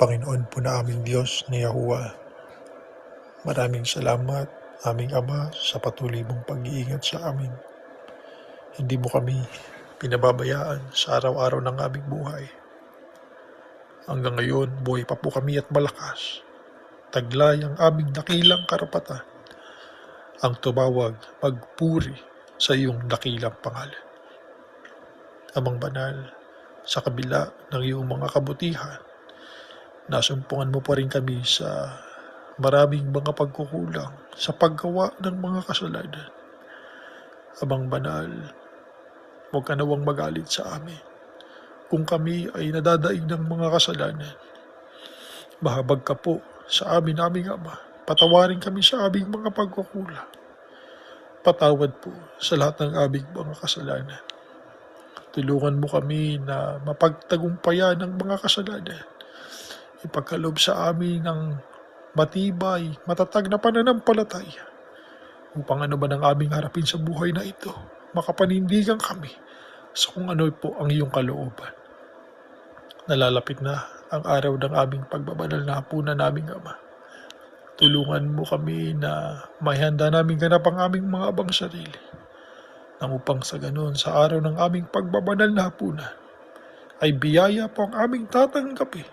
Panginoon po na aming Diyos ni Yahuwah, maraming salamat, aming Ama, sa patuloy mong pag-iingat sa amin. Hindi mo kami pinababayaan sa araw-araw ng aming buhay. Hanggang ngayon, buhay pa po kami at malakas. Taglay ang aming dakilang karapatan, ang tumawag, magpuri sa iyong dakilang pangalan. Amang banal, sa kabila ng iyong mga kabutihan, nasumpungan mo pa rin kami sa maraming mga pagkukulang sa paggawa ng mga kasalanan. Amang banal, huwag ka nawang magalit sa amin kung kami ay nadadaig ng mga kasalanan. Mahabag ka po sa amin, aming Ama. Patawarin kami sa aming mga pagkukulang. Patawad po sa lahat ng aming mga kasalanan. Tulungan mo kami na mapagtagumpayan ang mga kasalanan. Ipagkaloob sa amin ng matibay, matatag na pananampalataya upang ano man ang aming harapin sa buhay na ito, makapanindigan kami sa kung ano po ang iyong kalooban. Nalalapit na ang araw ng aming pagbabanal na hapunan naming Ama. Tulungan mo kami na mahanda namin ganap ang aming mga abang sarili, nang upang sa ganon sa araw ng aming pagbabanal na hapunan ay biyaya po ang aming tatanggapin.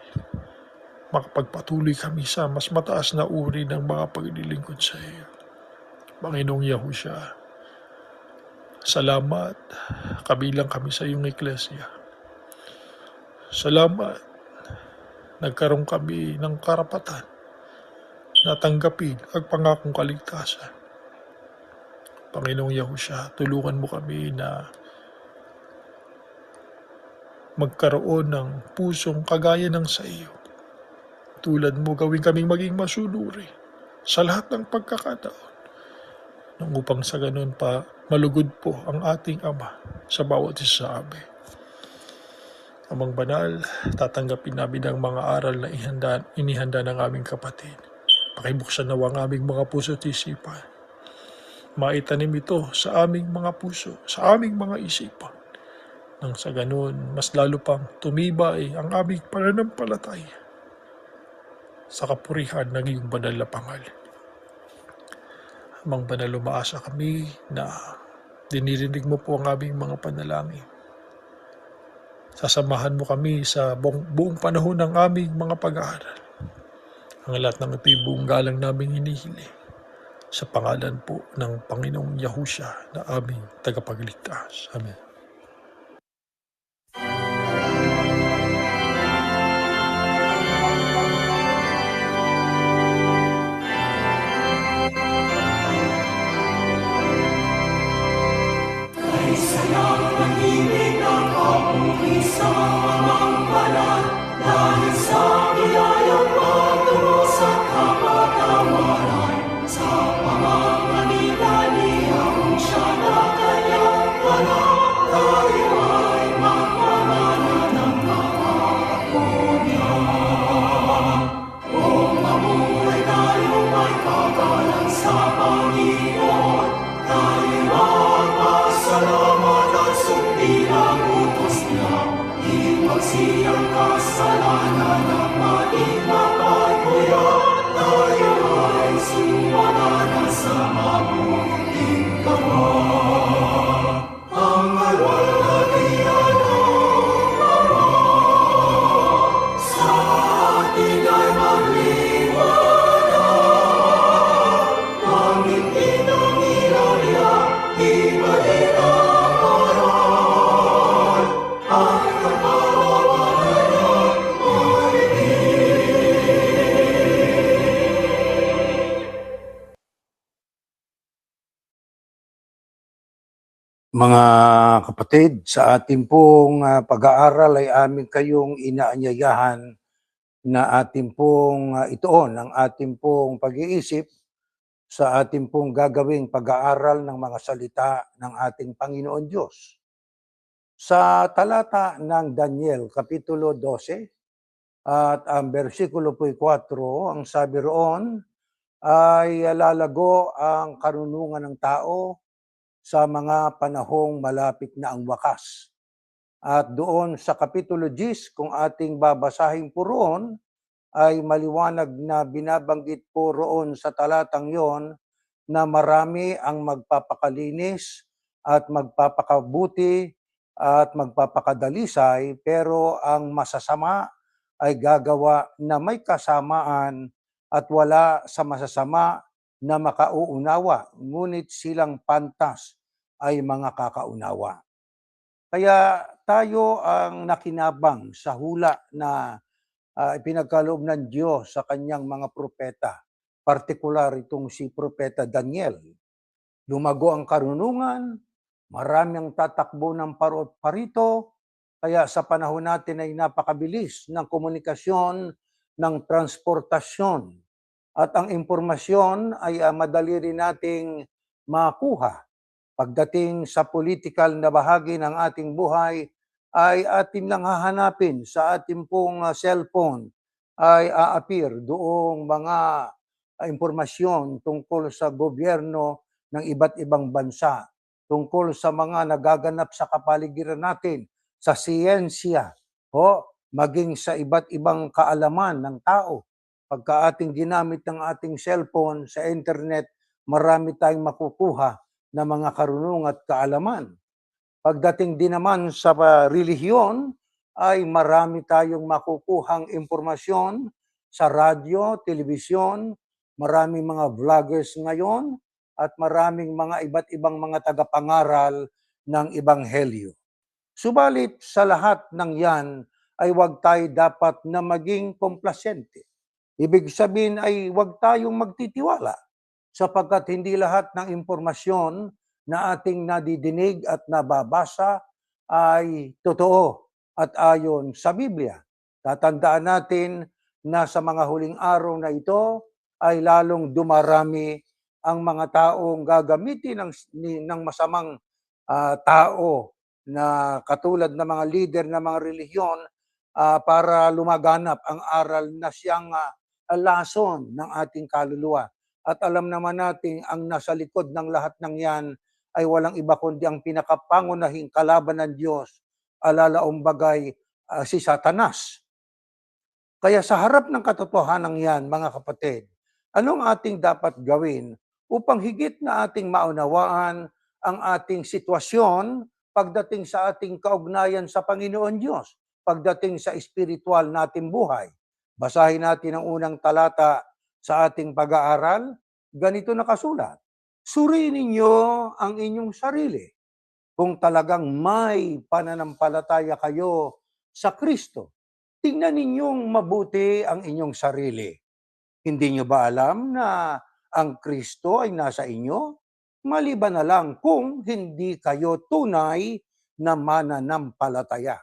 Makapagpatuloy kami sa mas mataas na uri ng mga paglilingkod sa iyo. Panginoong Yahushua, salamat, kabilang kami sa iyong Eklesya. Salamat, nagkaroon kami ng karapatan na tanggapin ang pangakong kaligtasan. Panginoong Yahushua, tulungan mo kami na magkaroon ng pusong kagaya ng sa iyo. Tulad mo, gawin kaming maging masunuri sa lahat ng pagkakataon, nang upang sa ganun pa malugod po ang ating Ama sa bawat isa sa amin. Amang banal, tatanggapin namin ang mga aral na inihanda ng aming kapatid. Pakibuksan nawa ang aming mga puso at isipan. Maitanim ito sa aming mga puso, sa aming mga isipan. Nang sa ganun, mas lalo pang tumibay ang aming pananampalataya sa kapurihan ng iyong banal na pangalan. Amang banal, umaasa kami na dinirinig mo po ang aming mga panalangin. Sasamahan mo kami sa buong panahon ng aming mga pag-aaral. Ang lahat ng ito'y buong galang naming hinihiling sa pangalan po ng Panginoong Yahushua na aming tagapagligtas. Amen. Mga kapatid, sa ating pong pag-aaral ay amin kayong inaanyayahan na ating pong ituon ang ating pong pag-iisip sa ating pong gagawing pag-aaral ng mga salita ng ating Panginoon Diyos. Sa talata ng Daniel, Kapitulo 12, at ang versikulo po'y 4, ang sabi roon ay lalago ang karunungan ng tao sa mga panahong malapit na ang wakas. At doon sa Kapitulo 10, kung ating babasahin po roon, ay maliwanag na binabanggit po roon sa talatang yon na marami ang magpapakalinis at magpapakabuti at magpapakadalisay, pero ang masasama ay gagawa na may kasamaan at wala sa masasama na makauunawa, ngunit silang pantas ay mga kakaunawa. Kaya tayo ang nakinabang sa hula na ipinagkaloob ng Diyos sa kanyang mga propeta, partikular itong si Propeta Daniel. Lumago ang karunungan, marami ang tatakbo ng parot parito, kaya sa panahon natin ay napakabilis ng komunikasyon, ng transportasyon. At ang impormasyon ay madali rin nating makuha. Pagdating sa political na bahagi ng ating buhay, ay atin lang hahanapin sa ating pong cellphone, ay a-appear doong mga impormasyon tungkol sa gobyerno ng iba't ibang bansa, tungkol sa mga nagaganap sa kapaligiran natin, sa siyensya, maging sa iba't ibang kaalaman ng tao. Pagka ating ginamit ng ating cellphone sa internet, marami tayong makukuha na mga karunungan at kaalaman. Pagdating din naman sa relihiyon, ay marami tayong makukuhang impormasyon sa radyo, telebisyon, maraming mga vloggers ngayon, at maraming mga iba't ibang mga tagapangaral ng Ebanghelyo. Subalit sa lahat ng yan ay huwag tayo dapat na maging komplasyente. Ibig sabihin ay huwag tayong magtitiwala sapagkat hindi lahat ng impormasyon na ating nadidinig at nababasa ay totoo at ayon sa Biblia. Tatandaan natin na sa mga huling araw na ito ay lalong dumarami ang mga taong gagamitin ng masamang tao na katulad ng mga leader ng mga relihiyon para lumaganap ang aral na siyang lason ng ating kaluluwa. At alam naman natin ang nasa likod ng lahat ng yan ay walang iba kundi ang pinakapangunahing kalaban ng Diyos, alalaong bagay si Satanas. Kaya sa harap ng katotohanan yan, mga kapatid, anong ating dapat gawin upang higit na ating maunawaan ang ating sitwasyon pagdating sa ating kaugnayan sa Panginoon Diyos, pagdating sa espiritual nating buhay? Basahin natin ang unang talata sa ating pag-aaral. Ganito nakasulat: suriin ninyo ang inyong sarili kung talagang may pananampalataya kayo sa Kristo. Tingnan ninyong mabuti ang inyong sarili. Hindi nyo ba alam na ang Kristo ay nasa inyo? Maliban na lang kung hindi kayo tunay na mananampalataya.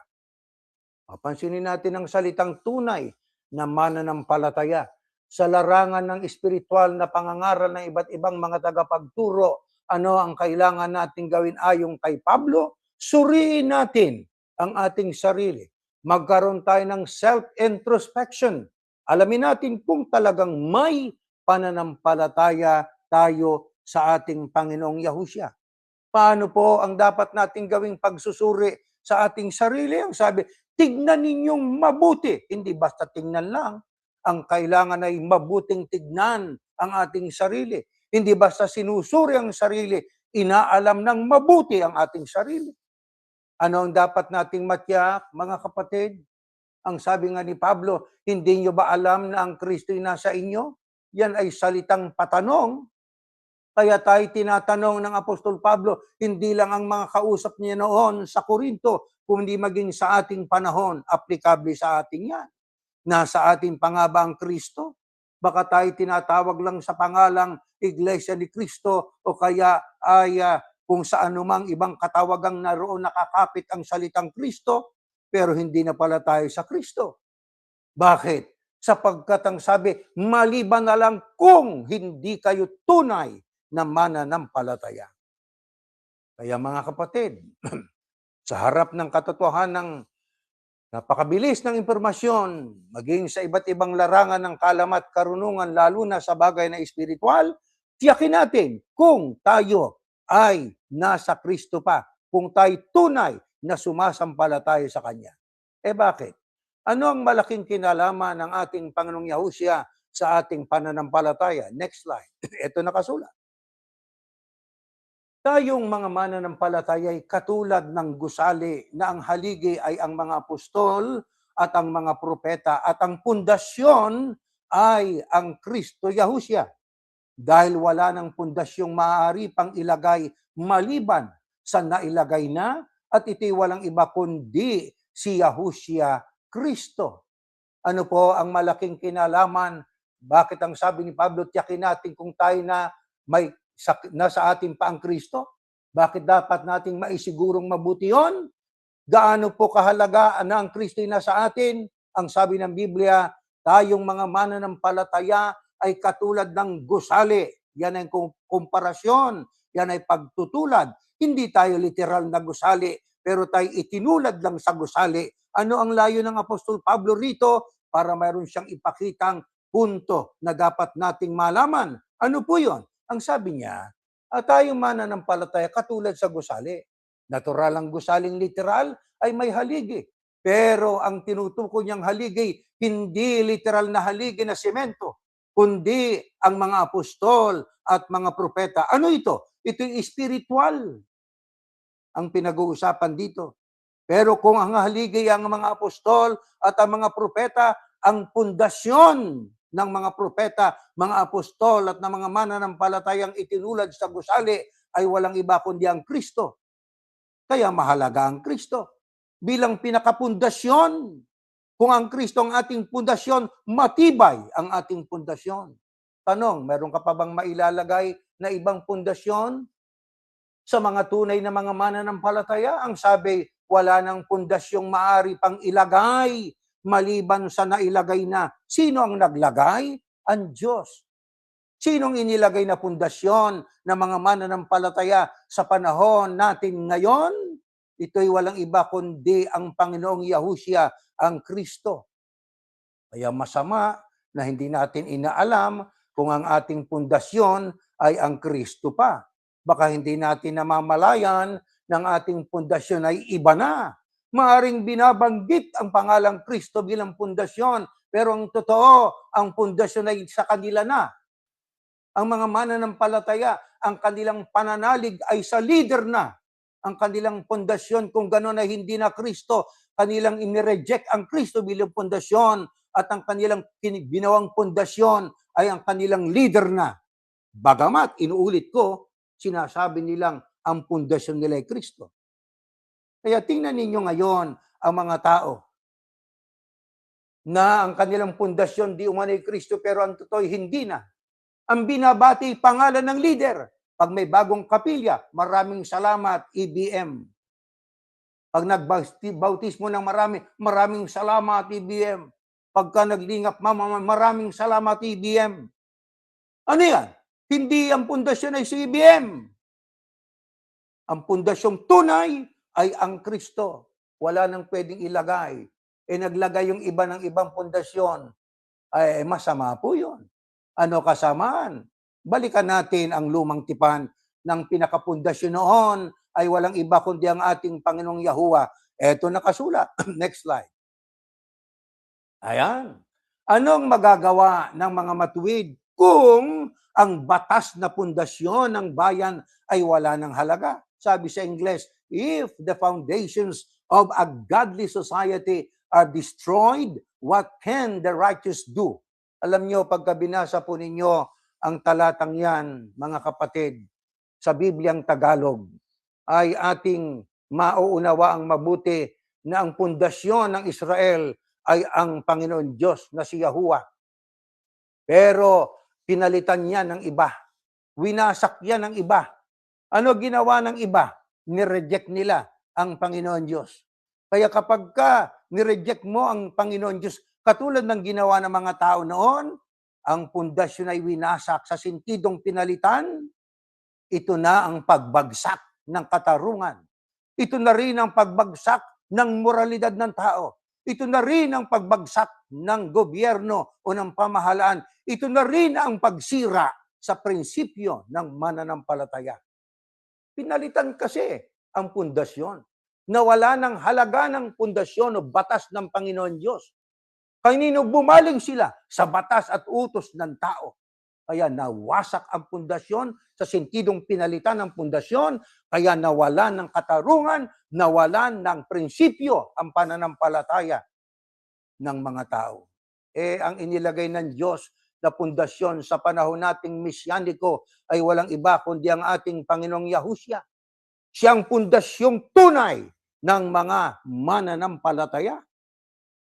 Papansinin natin ang salitang tunay na mananampalataya sa larangan ng espiritual na pangangaral ng iba't ibang mga tagapagturo. Ano ang kailangan nating gawin ayon kay Pablo? Suriin natin ang ating sarili. Magkaroon tayo ng self-introspection. Alamin natin kung talagang may pananampalataya tayo sa ating Panginoong Yahushua. Paano po ang dapat nating gawing pagsusuri sa ating sarili? Ang sabi, tignan ninyong mabuti. Hindi basta tingnan lang. Ang kailangan ay mabuting tignan ang ating sarili. Hindi basta sinusuri ang sarili, inaalam ng mabuti ang ating sarili. Ano ang dapat nating matiyak, mga kapatid? Ang sabi nga ni Pablo, hindi nyo ba alam na ang Kristo'y nasa inyo? Yan ay salitang patanong. Kaya tayo tinatanong ng Apostol Pablo, hindi lang ang mga kausap niya noon sa Korinto, kundi maging sa ating panahon, aplikable sa ating yan. Nasa ating pa nga ba ang Kristo? Baka tayo tinatawag lang sa pangalang Iglesia ni Kristo o kaya ay kung saan mang ibang katawagang naroon nakakapit ang salitang Kristo, pero hindi na pala tayo sa Kristo. Bakit? Sapagkat ang sabi, maliban na lang kung hindi kayo tunay na mananampalataya. Kaya mga kapatid, sa harap ng katotohanan ng napakabilis ng impormasyon, maging sa iba't ibang larangan ng kalamat karunungan, lalo na sa bagay na espiritual, tiyakin natin kung tayo ay nasa Kristo pa, kung tayo tunay na sumasampalataya sa Kanya. Bakit? Ano ang malaking kinalaman ng ating Panginoong Yahushua sa ating pananampalataya? Next slide. Ito nakasulat. Tayong mga mananampalataya ay katulad ng gusali na ang haligi ay ang mga apostol at ang mga propeta at ang pundasyon ay ang Kristo Yahushua. Dahil wala ng pundasyong maaari pang ilagay maliban sa nailagay na at ito'y walang iba kundi si Yahushua Kristo. Ano po ang malaking kinalaman? Bakit ang sabi ni Pablo, tiyakin natin kung tayo na nasa atin pa ang Kristo? Bakit dapat nating maisigurong mabuti yon? Gaano po kahalaga na ang Kristo na sa atin? Ang sabi ng Biblia, tayong mga mananampalataya ay katulad ng gusali. Yan ay komparasyon, yan ay pagtutulad. Hindi tayo literal na gusali, pero tayo itinulad lang sa gusali. Ano ang layo ng Apostol Pablo rito? Para mayroon siyang ipakitang punto na dapat nating malaman. Ano po yon? Ang sabi niya, tayong mananampalataya katulad sa gusali. Natural ang gusaling literal ay may haligi. Pero ang tinutukoy niyang haligi, hindi literal na haligi na semento, kundi ang mga apostol at mga propeta. Ano ito? Ito'y spiritual ang pinag-uusapan dito. Pero kung ang haligi ang mga apostol at ang mga propeta, ang pundasyon ng mga propeta, mga apostol at ng mga mananampalatayang itinulad sa gusali ay walang iba kundi ang Kristo. Kaya mahalaga ang Kristo. Bilang pinakapundasyon, kung ang Kristo ang ating pundasyon, matibay ang ating pundasyon. Tanong, meron ka pa bang mailalagay na ibang pundasyon? Sa mga tunay na mga mananampalataya, ang sabi, wala nang pundasyong maari pang ilagay maliban sa nailagay na. Sino ang naglagay? Ang Diyos. Sinong inilagay na pundasyon ng mga mananampalataya sa panahon natin ngayon? Ito'y walang iba kundi ang Panginoong Yahushua, ang Kristo. Kaya masama na hindi natin inaalam kung ang ating pundasyon ay ang Kristo pa. Baka hindi natin namamalayan ng ating pundasyon ay iba na. Maaring binabanggit ang pangalang Kristo bilang pundasyon, pero ang totoo, ang pundasyon ay sa kanila na. Ang mga mananampalataya, ang kanilang pananalig ay sa leader na. Ang kanilang pundasyon, kung gano'n ay hindi na Kristo, kanilang inireject ang Kristo bilang pundasyon at ang kanilang binawang pundasyon ay ang kanilang leader na. Bagamat, inuulit ko, sinasabi nilang ang pundasyon nila ay Kristo. Kaya tingnan ninyo ngayon ang mga tao na ang kanilang pundasyon di umano ay Kristo pero ang totoo hindi na. Ang binabati pangalan ng leader. Pag may bagong kapilya, maraming salamat, EBM. Pag nagbautismo ng maraming salamat, EBM. Pagka naglingap, maraming salamat, EBM. Ano yan? Hindi ang pundasyon ay si EBM. Ang pundasyong tunay ay ang Kristo. Wala nang pwedeng ilagay. Naglagay yung iba ng ibang pundasyon. Ay masama po yun. Ano kasamaan? Balikan natin ang lumang tipan ng pinakapundasyon noon ay walang iba kundi ang ating Panginoong Yahuwah. Ito nakasulat. Next slide. Ayan. Anong magagawa ng mga matuwid kung ang batas na pundasyon ng bayan ay wala ng halaga? Sabi sa Ingles, if the foundations of a godly society are destroyed, what can the righteous do? Alam nyo, pagka binasa po ninyo ang talatang yan, mga kapatid, sa Bibliang Tagalog, ay ating mauunawa ang mabuti na ang pundasyon ng Israel ay ang Panginoon Diyos na si Yahuwah. Pero pinalitan niya ng iba. Winasak niya ng iba. Ano ginawa ng iba? Nireject nila ang Panginoon Diyos. Kaya kapag ka nireject mo ang Panginoon Diyos, katulad ng ginawa ng mga tao noon, ang pundasyon ay winasak sa sintidong pinalitan, ito na ang pagbagsak ng katarungan. Ito na rin ang pagbagsak ng moralidad ng tao. Ito na rin ang pagbagsak ng gobyerno o ng pamahalaan. Ito na rin ang pagsira sa prinsipyo ng mananampalataya. Pinalitan kasi ang pundasyon. na wala ng halaga ng pundasyon o batas ng Panginoon Diyos. Kanino bumaling sila? Sa batas at utos ng tao. Kaya nawasak ang pundasyon sa sentidong pinalitan ng pundasyon, kaya nawalan ng katarungan, nawalan ng prinsipyo ang pananampalataya ng mga tao. Ang inilagay ng Diyos na pundasyon sa panahon nating misyaniko ay walang iba kundi ang ating Panginoong Yahushua. Siyang pundasyong tunay ng mga mananampalataya.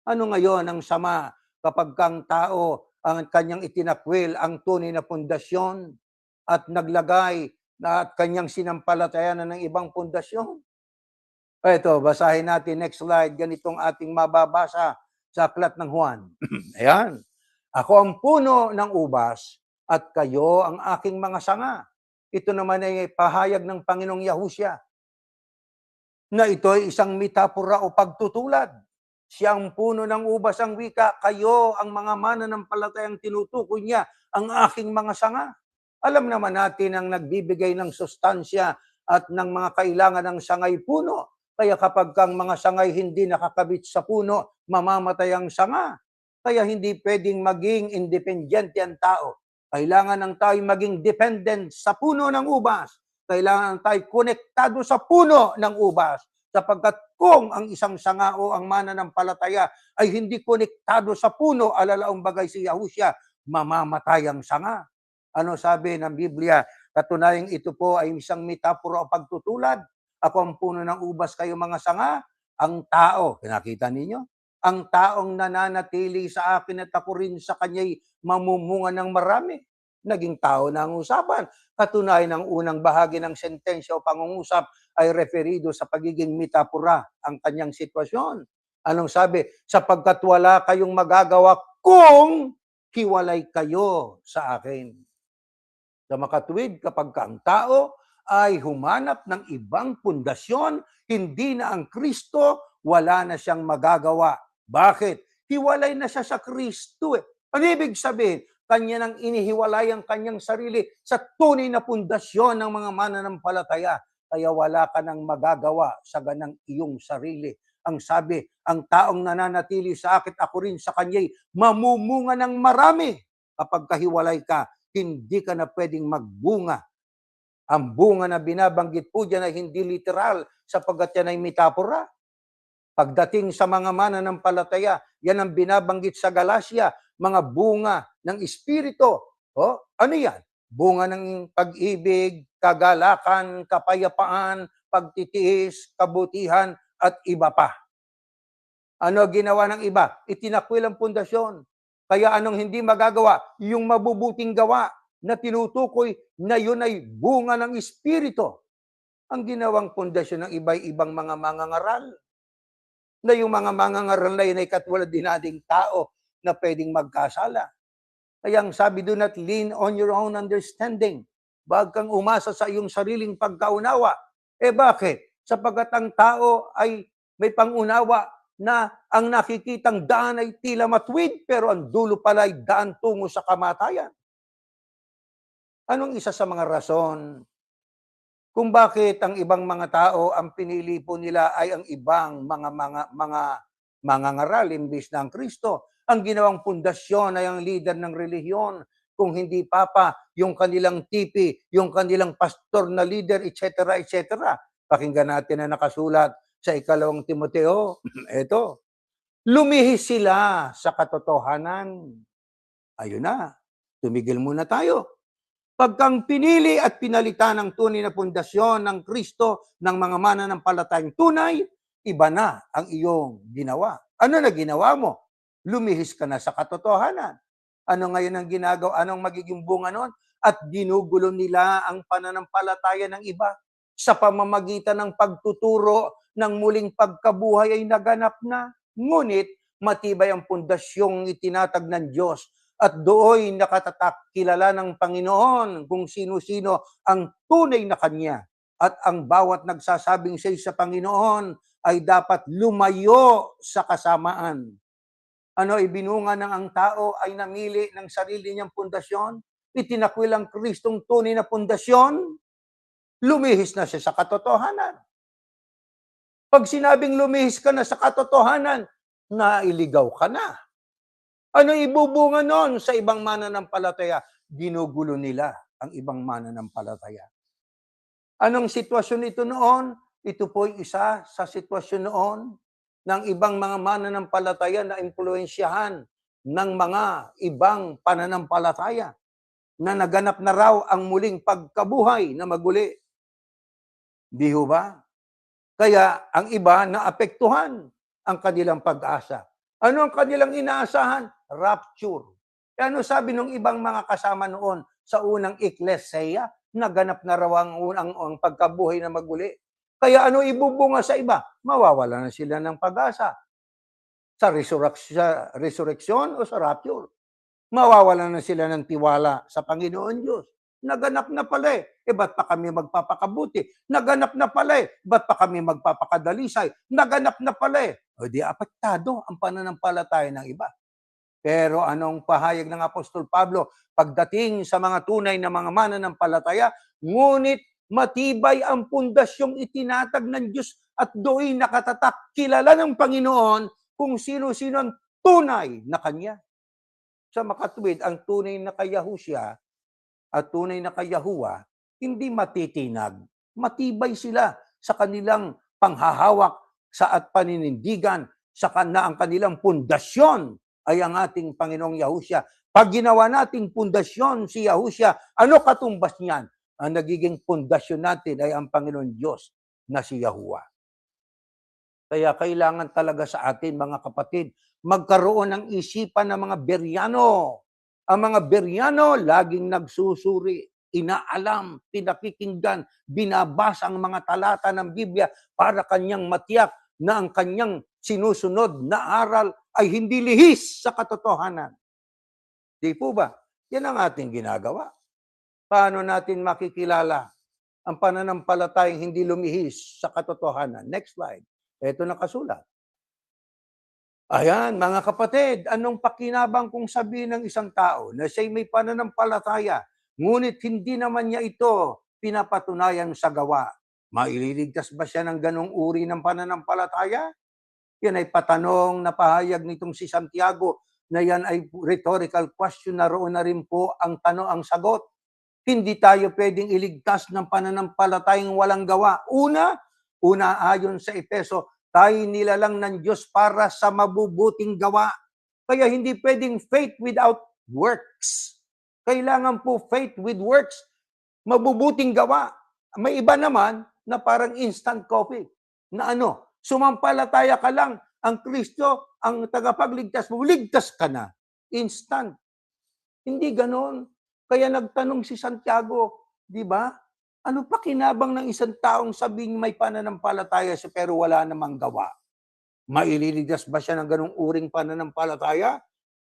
Ano ngayon ang sama kapag kang tao ang kanyang itinakwil ang tunay na pundasyon at naglagay na at kanyang sinampalatayanan ng ibang pundasyon? Ito, basahin natin next slide. Ganitong ating mababasa sa aklat ng Juan. Ayan. Ako ang puno ng ubas at kayo ang aking mga sanga. Ito naman ay pahayag ng Panginoong Yahushua na ito ay isang metapora o pagtutulad. Siya ang puno ng ubas ang wika, kayo ang mga mananampalatayang tinutukoy niya, ang aking mga sanga. Alam naman natin ang nagbibigay ng sustansya at ng mga kailangan ng sangay puno. Kaya kapag kang mga sangay hindi nakakabit sa puno, mamamatay ang sanga. Kaya hindi pwedeng maging independyente ang tao. Kailangan ng tayo maging dependent sa puno ng ubas. Kailangan tayo konektado sa puno ng ubas. Sapagkat kung ang isang sanga o ang mananampalataya ay hindi konektado sa puno, alalaong bagay si Yahushua, mamamatay ang sanga. Ano sabi ng Biblia? Katunayang ito po ay isang metapora o pagtutulad. Ako ang puno ng ubas, kayo mga sanga. Ang tao, nakita ninyo? Ang taong nananatili sa akin at ako rin sa kanya'y mamumunga ng marami. Naging tao na ang usapan. Katunayan ng unang bahagi ng sentensya o pangungusap ay referido sa pagiging metapora ang kanyang sitwasyon. Anong sabi? Sapagkat wala kayong magagawa kung hiwalay kayo sa akin. Sa makatuwid, kapag ang tao ay humanap ng ibang pundasyon, hindi na ang Kristo, wala na siyang magagawa. Bakit? Hiwalay na siya sa Kristo. Ano ibig sabihin? Kanya nang inihiwalay ang kanyang sarili sa tunay na pundasyon ng mga mananampalataya. Kaya wala ka nang magagawa sa ganang iyong sarili. Ang sabi, ang taong nananatili sa akin, ako rin sa kanya'y mamumunga ng marami. Kapag kahiwalay ka, hindi ka na pwedeng magbunga. Ang bunga na binabanggit po dyan ay hindi literal sapagkat yan ay metapora. Pagdating sa mga mananampalataya, yan ang binabanggit sa Galacia, mga bunga ng Espiritu. Ano yan? Bunga ng pag-ibig, kagalakan, kapayapaan, pagtitiis, kabutihan, at iba pa. Ano ginawa ng iba? Itinakwil ang pundasyon. Kaya anong hindi magagawa? Yung mabubuting gawa na tinutukoy na yun ay bunga ng Espiritu. Ang ginawang pundasyon ng iba ay ibang mga mangangaral. Na yung mga mangangaral na yun ay katulad din nating tao na pwedeng magkasala. Kaya ang sabi, do not lean on your own understanding. Wag kang umasa sa iyong sariling pagkaunawa. Bakit? Sapagkat ang tao ay may pangunawa na ang nakikitang daan ay tila matuwid, pero ang dulo pala ay daan tungo sa kamatayan. Anong isa sa mga rason kung bakit ang ibang mga tao ang pinili po nila ay ang ibang mga ngaral imbis na ang Kristo? Ang ginawang pundasyon ay ang leader ng relihiyon. Kung hindi papa, yung kanilang tipi, yung kanilang pastor na leader, etc., etc. Pakinggan natin na nakasulat sa 2 Timoteo. Ito, lumihis sila sa katotohanan. Ayun na, tumigil muna tayo. Pagkang pinili at pinalitan ng tunay na pundasyon ng Kristo ng mga mananampalatayang tunay, iba na ang iyong ginawa. Ano na ginawa mo? Lumihis ka na sa katotohanan. Ano ngayon ang ginagawa? Anong magiging bunga nun? At ginugulo nila ang pananampalataya ng iba sa pamamagitan ng pagtuturo ng muling pagkabuhay ay naganap na. Ngunit matibay ang pundasyong itinatag ng Diyos at dooy nakatatak kilala ng Panginoon kung sino-sino ang tunay na Kanya. At ang bawat nagsasabing siya sa Panginoon ay dapat lumayo sa kasamaan. Ano ibinunga ng ang tao ay namili ng sarili niyang pundasyon? Itinakwil ang Kristong tunay na pundasyon? Lumihis na siya sa katotohanan. Pag sinabing lumihis ka na sa katotohanan, nailigaw ka na. Ano ibubunga nun sa ibang mananampalataya? Ginugulo nila ang ibang mananampalataya. Anong sitwasyon ito noon? Ito po'y isa sa sitwasyon noon ng ibang mga mananampalataya na impluwensyahan ng mga ibang pananampalataya na naganap na raw ang muling pagkabuhay na maguli. Di ho ba? Kaya ang iba naapektuhan ang kanilang pag-asa. Ano ang kanilang inaasahan? Rapture. E ano sabi ng ibang mga kasama noon sa unang Ecclesia? Naganap na raw ang pagkabuhay na maguli. Kaya ano ibubunga sa iba? Mawawala na sila ng pag-asa. Sa resurrection o sa rapture. Mawawala na sila ng tiwala sa Panginoon Diyos. Naganap na pala eh. Ba't pa kami magpapakabuti? Naganap na pala eh. Ba't pa kami magpapakadalisay? Naganap na pala eh. O di apektado ang pananampalataya ng iba. Pero anong pahayag ng Apostol Pablo? Pagdating sa mga tunay na mga mananampalataya, ngunit matibay ang pundasyong itinatag ng Diyos at do'y nakatatak. Kilala ng Panginoon kung sino-sino ang tunay na Kanya. Sa makatwid, ang tunay na kay Yahusya at tunay na kay Yahuwah, hindi matitinag. Matibay sila sa kanilang panghahawak sa at paninindigan sa ang kanilang pundasyon ay ang ating Panginoong Yahusya. Pag ginawa nating pundasyon si Yahusya, ano katumbas niyan? Ang nagiging pundasyon natin ay ang Panginoon Diyos na si Yahuwah. Kaya kailangan talaga sa atin, mga kapatid, magkaroon ng isipan ng mga Beryano. Ang mga Beryano laging nagsusuri, inaalam, pinakikinggan, binabasa ang mga talata ng Biblia para kanyang matiyak na ang kanyang sinusunod na aral ay hindi lihis sa katotohanan. Di po ba? Yan ang ating ginagawa. Paano natin makikilala ang pananampalatayang hindi lumihis sa katotohanan? Next slide. Ito nakasulat. Ayan, mga kapatid, anong pakinabang kung sabihin ng isang tao na siya'y may pananampalataya, ngunit hindi naman niya ito pinapatunayan sa gawa? Maililigtas ba siya ng ganong uri ng pananampalataya? Yan ay patanong na pahayag nitong si Santiago na yan ay rhetorical question na roon na rin po ang tanong, ang sagot. Hindi tayo pwedeng iligtas ng pananampalatayang walang gawa. Una ayon sa Efeso, tayo nilalang ng Diyos para sa mabubuting gawa. Kaya hindi pwedeng faith without works. Kailangan po faith with works. Mabubuting gawa. May iba naman na parang instant coffee. Na ano, sumampalataya ka lang, ang Kristo, ang tagapagligtas mo, ligtas ka na. Instant. Hindi ganon. Kaya nagtanong si Santiago, di ba? Ano pa kinabang ng isang taong sabing may pananampalataya siya pero wala namang gawa? Maililigtas ba siya ng ganung uring pananampalataya?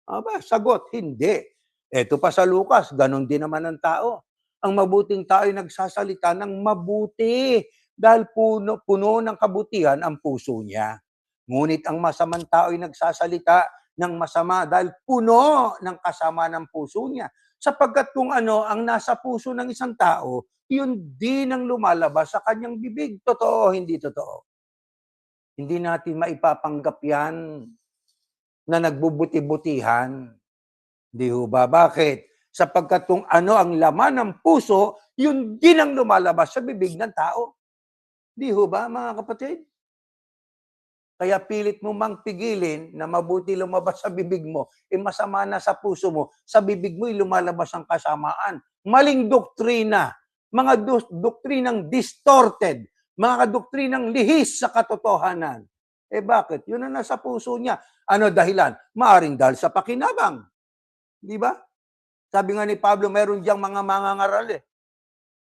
Aba, sagot, hindi. Eto pa sa Lucas, ganun din naman ang tao. Ang mabuting tao ay nagsasalita ng mabuti dahil puno ng kabutihan ang puso niya. Ngunit ang masamang tao ay nagsasalita ng masama dahil puno ng kasama ng puso niya. Sapagkat kung ano ang nasa puso ng isang tao, yun din ang lumalabas sa kanyang bibig. Totoo o hindi totoo? Hindi natin maipapanggap yan na nagbubuti-butihan. Di ho ba? Bakit? Sapagkat kung ano ang laman ng puso, yun din ang lumalabas sa bibig ng tao. Di ho ba, mga kapatid? Kaya pilit mo mang pigilin na mabuti lumabas sa bibig mo, masama na sa puso mo, sa bibig mo lumalabas ang kasamaan. Maling doktrina, mga doktrinang distorted, mga doktrinang lihis sa katotohanan. Bakit? Yun na nasa puso niya. Ano dahilan? Maaring dahil sa pakinabang. Di ba? Sabi nga ni Pablo, meron diyang mga mangangaral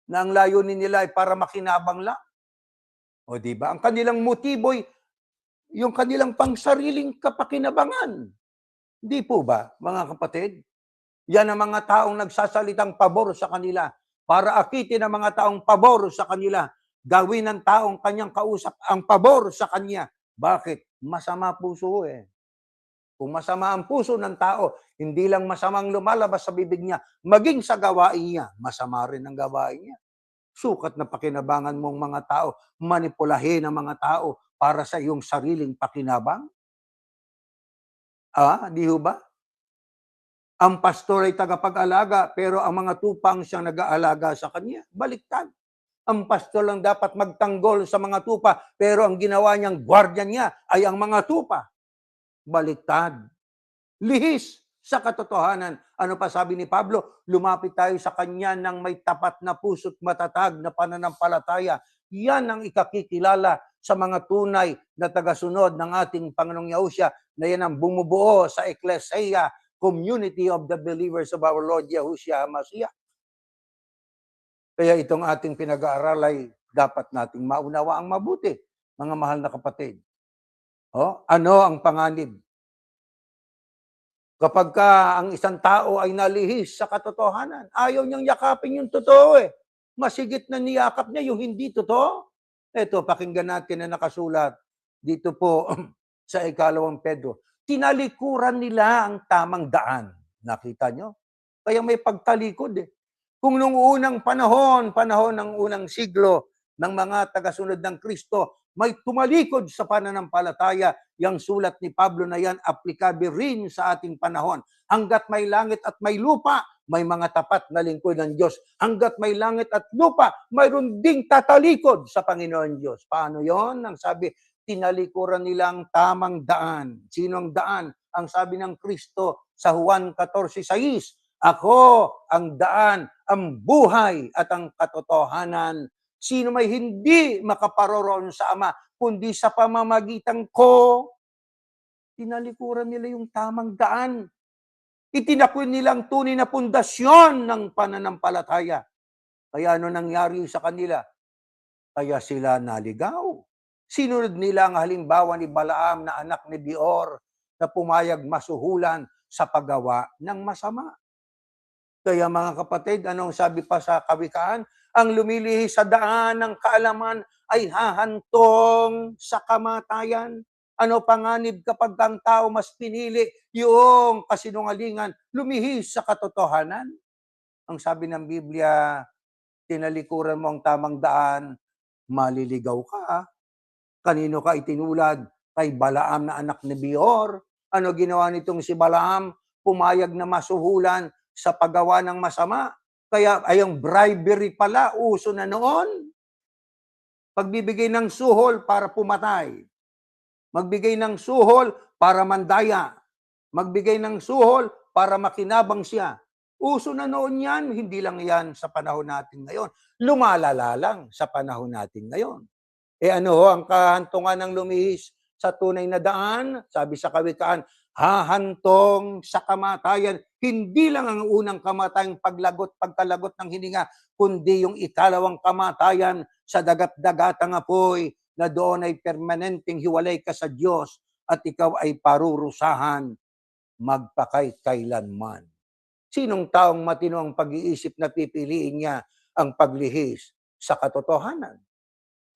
na ang layunin nila ay para makinabang lang. O di ba? Ang kanilang motibo'y yung kanilang pangsariling kapakinabangan. Di po ba, mga kapatid? Yan ang mga taong nagsasalitang pabor sa kanila para akitin ang mga taong pabor sa kanila. Gawin ng taong kanyang kausap ang pabor sa kanya. Bakit? Masama puso Kung masama ang puso ng tao, hindi lang masamang lumalabas sa bibig niya, maging sa gawain niya, masama rin ang gawain niya. Sukat na pakinabangan mong mga tao, manipulahin ang mga tao, para sa iyong sariling pakinabang? Di ho ba? Ang pastor ay tagapag-alaga, pero ang mga tupa ang siyang nag-aalaga sa kanya. Baliktad. Ang pastor lang dapat magtanggol sa mga tupa, pero ang ginawa niyang guardian niya ay ang mga tupa. Baliktad. Lihis sa katotohanan. Ano pa sabi ni Pablo? Lumapit tayo sa kanya ng may tapat na puso't matatag na pananampalataya. Yan ang ikakikilala sa mga tunay na tagasunod ng ating Panginoong Yahushua, na yan ang bumubuo sa Ecclesia, community of the believers of our Lord Yahushua HaMashiach. Kaya itong ating pinag-aaral ay dapat nating maunawa ang mabuti, mga mahal na kapatid. Ano ang panganib? Kapag ang isang tao ay nalihis sa katotohanan, ayaw niyang yakapin yung totoo eh. Masigit na niyakap niya yung hindi totoo. Ito, pakinggan natin na nakasulat dito po sa 2 Pedro. Tinalikuran nila ang tamang daan. Nakita nyo? Kaya may pagtalikod eh. Kung nung unang panahon ng unang siglo ng mga tagasunod ng Kristo, may tumalikod sa pananampalataya, yung sulat ni Pablo na yan, applicable rin sa ating panahon. Hanggat may langit at may lupa, may mga tapat na lingkod ng Diyos. Hanggat may langit at lupa, mayroon ding tatalikod sa Panginoon Diyos. Paano yon? Ang sabi, tinalikuran nilang tamang daan. Sino ang daan? Ang sabi ng Kristo sa Juan 14:6, ako ang daan, ang buhay at ang katotohanan. Sino may hindi makaparoroon sa Ama, kundi sa pamamagitan ko? Tinalikuran nila yung tamang daan. Itinakwil nilang tunay na pundasyon ng pananampalataya. Kaya ano nangyari sa kanila? Kaya sila naligaw. Sinunod nila ang halimbawa ni Balaam na anak ni Beor na pumayag masuhulan sa paggawa ng masama. Kaya mga kapatid, anong sabi pa sa Kawikaan? Ang lumilihis sa daan ng kaalaman ay hahantong sa kamatayan. Ano panganib kapag ang tao mas pinili yung kasinungalingan, lumihis sa katotohanan? Ang sabi ng Biblia, tinalikuran mo ang tamang daan, maliligaw ka. Kanino ka itinulad? Kay Balaam na anak ni Beor. Ano ginawa nitong si Balaam? Pumayag na masuhulan sa paggawa ng masama. Kaya ayong bribery pala, uso na noon. Pagbibigay ng suhol para pumatay. Magbigay ng suhol para mandaya. Magbigay ng suhol para makinabang siya. Uso na noon yan, hindi lang yan sa panahon natin ngayon. Lumalala lang sa panahon natin ngayon. Ano ang kahantungan ng lumihis sa tunay na daan? Sabi sa Kawikaan, hahantong sa kamatayan. Hindi lang ang unang kamatayang pagkalagot ng hininga, kundi yung ikalawang kamatayan sa dagat-dagatang apoy, na doon ay permanenteng hiwalay ka sa Diyos at ikaw ay parurusahan magpakailanman. Sinong taong matino ang pag-iisip na pipiliin niya ang paglihis sa katotohanan?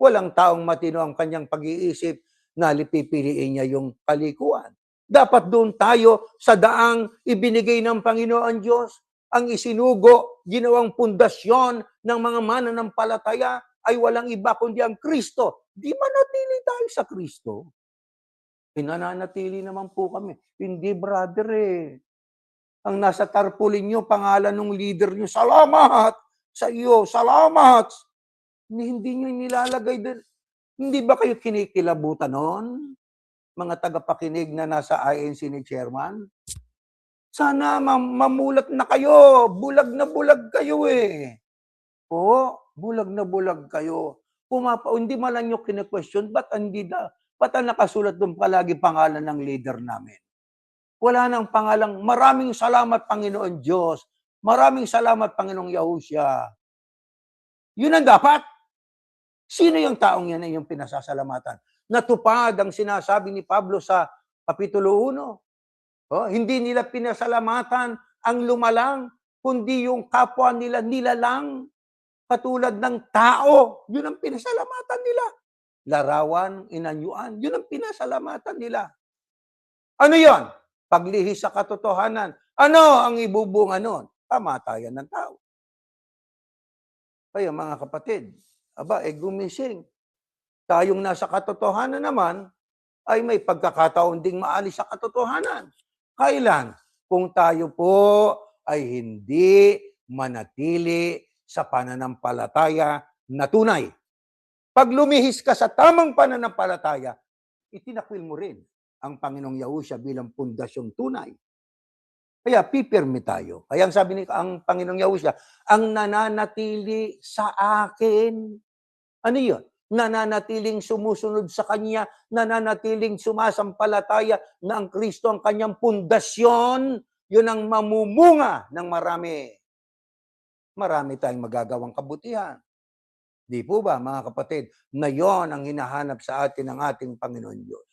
Walang taong matino ang kanyang pag-iisip na pipiliin niya yung kalikuan. Dapat doon tayo sa daang ibinigay ng Panginoon Diyos. Ang isinugo, ginawang pundasyon ng mga mananampalataya ay walang iba kundi ang Kristo. Di manatili tayo sa Kristo? Nananatili naman po kami. Hindi, brother eh. Ang nasa tarpaulin nyo, pangalan ng leader nyo, salamat sa iyo, salamat. Hindi nyo nilalagay din. Hindi ba kayo kinikilabutan noon? Mga tagapakinig na nasa INC ni Chairman? Sana mamulat na kayo. Bulag na bulag kayo eh. Bulag na bulag kayo. Hindi man lang nyo kine-question, ba't ang nakasulat doon palagi pangalan ng leader namin? Wala nang pangalang, maraming salamat Panginoon Diyos. Maraming salamat Panginoong Yahushua. Yun ang dapat. Sino yung taong yan ay yung pinasasalamatan? Natupad ang sinasabi ni Pablo sa Kapitulo 1. Hindi nila pinasalamatan ang lumalang, kundi yung kapwa nila nilalang, katulad ng tao. Yun ang pinasalamatan nila. Larawan, inanyuan, yun ang pinasalamatan nila. Ano yon? Paglihis sa katotohanan. Ano ang ibubunga nun? Kamatayan ng tao. Kaya mga kapatid, gumising. Tayong nasa katotohanan naman, ay may pagkakataon ding maalis sa katotohanan. Kailan? Kung tayo po ay hindi manatili sa pananampalataya na tunay. Pag lumihis ka sa tamang pananampalataya, itinakwil mo rin ang Panginoong Yahushua bilang pundasyong tunay. Kaya pipirmi tayo. Kaya ang sabi ni ang Panginoong Yahushua, ang nananatili sa akin. Ano yun? Nananatiling sumusunod sa Kanya, nananatiling sumasampalataya na ang Kristo ang Kanyang pundasyon, yun ang mamumunga ng marami. Marami tayong magagawang kabutihan. Di po ba, mga kapatid, na yon ang hinahanap sa atin ng ating Panginoon Diyos.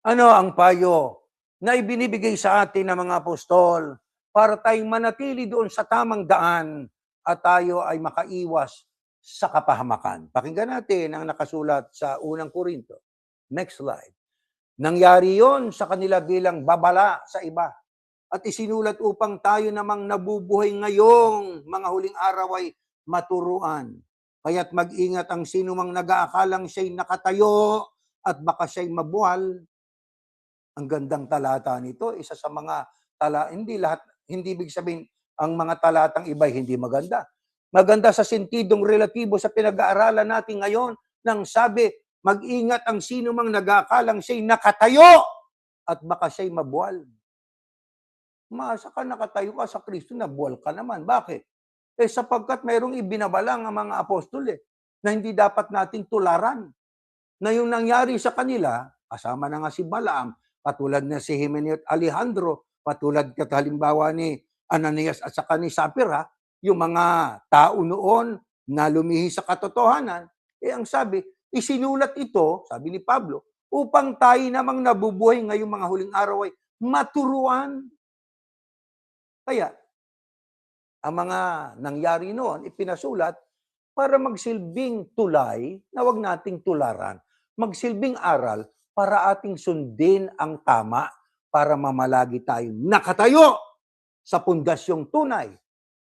Ano ang payo na ibinibigay sa atin ng mga apostol para tayong manatili doon sa tamang daan at tayo ay makaiwas sa kapahamakan? Pakinggan natin ang nakasulat sa unang Korinto. Next slide. Nangyari yon sa kanila bilang babala sa iba. At isinulat upang tayo namang nabubuhay ngayong mga huling araw ay maturuan. Kaya't mag-ingat ang sino mang nag-aakalang siya'y nakatayo at baka siya'y mabuhal. Ang gandang talata nito, isa sa mga hindi ibig sabihin ang mga talatang iba hindi maganda. Maganda sa sentidong relatibo sa pinag-aaralan natin ngayon nang sabi, mag-ingat ang sino mang nag-aakalang siya'y nakatayo at baka siya'y mabuhal. Maasa ka nakatayo ka sa Kristo, nabuwal ka naman. Bakit? Sapagkat mayroong ibinabalang ang mga apostol na hindi dapat nating tularan. Na yung nangyari sa kanila, kasama na nga si Balaam, patulad na si Himeneo at Alejandro, patulad halimbawa ni Ananias at saka ni Sapphira, yung mga tao noon na lumihis sa katotohanan, ang sabi, isinulat ito, sabi ni Pablo, upang tayo namang nabubuhay ngayong mga huling araw ay maturuan. Kaya, ang mga nangyari noon, ipinasulat para magsilbing tulay na wag nating tularan. Magsilbing aral para ating sundin ang tama para mamalagi tayo nakatayo sa pundasyong tunay.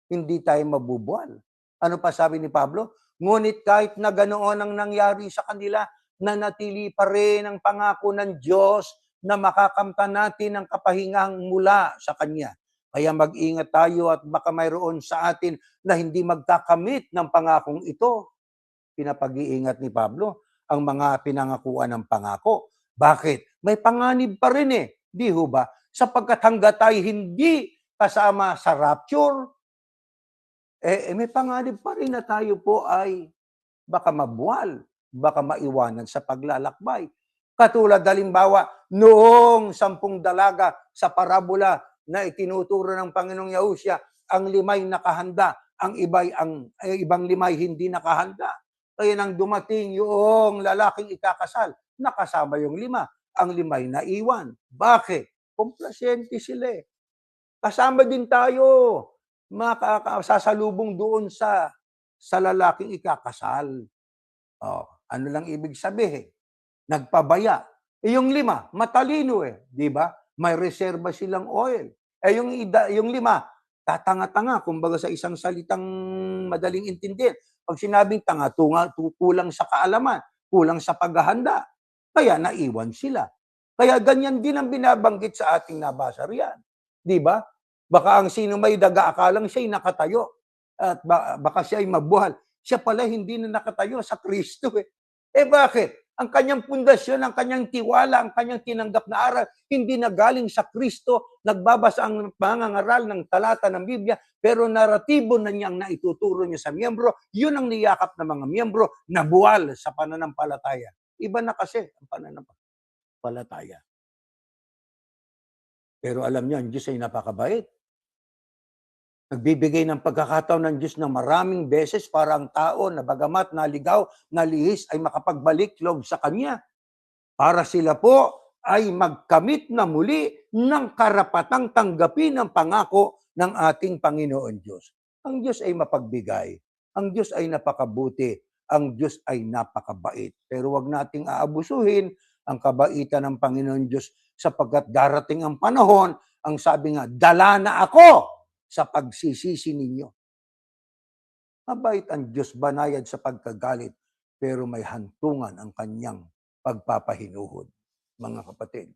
Hindi tayo mabubual. Ano pa sabi ni Pablo? Ngunit kahit na ganoon ang nangyari sa kanila, nanatili pa rin ang pangako ng Diyos na makakamtan natin ang kapahingahang mula sa Kanya. Kaya mag-ingat tayo at baka mayroon sa atin na hindi magkakamit ng pangakong ito. Pinapag-iingat ni Pablo ang mga pinangakuan ng pangako. Bakit? May panganib pa rin Di ho ba? Sapagkat hanggat tayo hindi kasama sa rapture, may panganib pa rin na tayo po ay baka mabuwal, baka maiwanan sa paglalakbay. Katulad halimbawa, noong 10 dalaga sa parabola na itinuturo ng Panginoong Yahushua, ang 5 nakahanda, ang ibang 5 hindi nakahanda. Kaya nang dumating yung lalaking ikakasal, nakasama yung 5, ang 5 naiwan. Bakit? Komplasyente sila Kasama din tayo, sasalubong doon sa lalaking ikakasal. Ano lang ibig sabihin? Nagpabaya. Yung 5, matalino di ba? May reserba silang oil. Yung 5, tatanga-tanga, kumbaga sa isang salitang madaling intindihin. Pag sinabing tanga, kulang sa kaalaman, kulang sa paghahanda. Kaya naiwan sila. Kaya ganyan din ang binabanggit sa ating nabasa riyan. Di ba? Baka ang sino may nag-aakalang siya'y nakatayo at baka siya'y mabuhal. Siya pala hindi na nakatayo sa Kristo bakit? Ang kanyang pundasyon, ang kanyang tiwala, ang kanyang tinanggap na aral, hindi na galing sa Kristo, nagbabasa ang pangangaral ng talata ng Biblia, pero naratibo na niyang naituturo niya sa miyembro, yun ang niyakap ng mga miyembro na buwal sa pananampalataya. Iba na kasi ang pananampalataya. Pero alam niyo, ang Diyos ay napakabait. Nagbibigay ng pagkakataon ng Diyos na maraming beses para ang tao na bagamat naligaw, nalihis ay makapagbalik loob sa Kanya. Para sila po ay magkamit na muli ng karapatang tanggapin ang pangako ng ating Panginoon Diyos. Ang Diyos ay mapagbigay. Ang Diyos ay napakabuti. Ang Diyos ay napakabait. Pero wag nating aabusuhin ang kabaitan ng Panginoon Diyos sapagkat darating ang panahon, ang sabi nga, dala na ako sa pagsisisi ninyo. Mabait ang Diyos, banayad sa pagkagalit, pero may hantungan ang kanyang pagpapahinuhod, mga kapatid.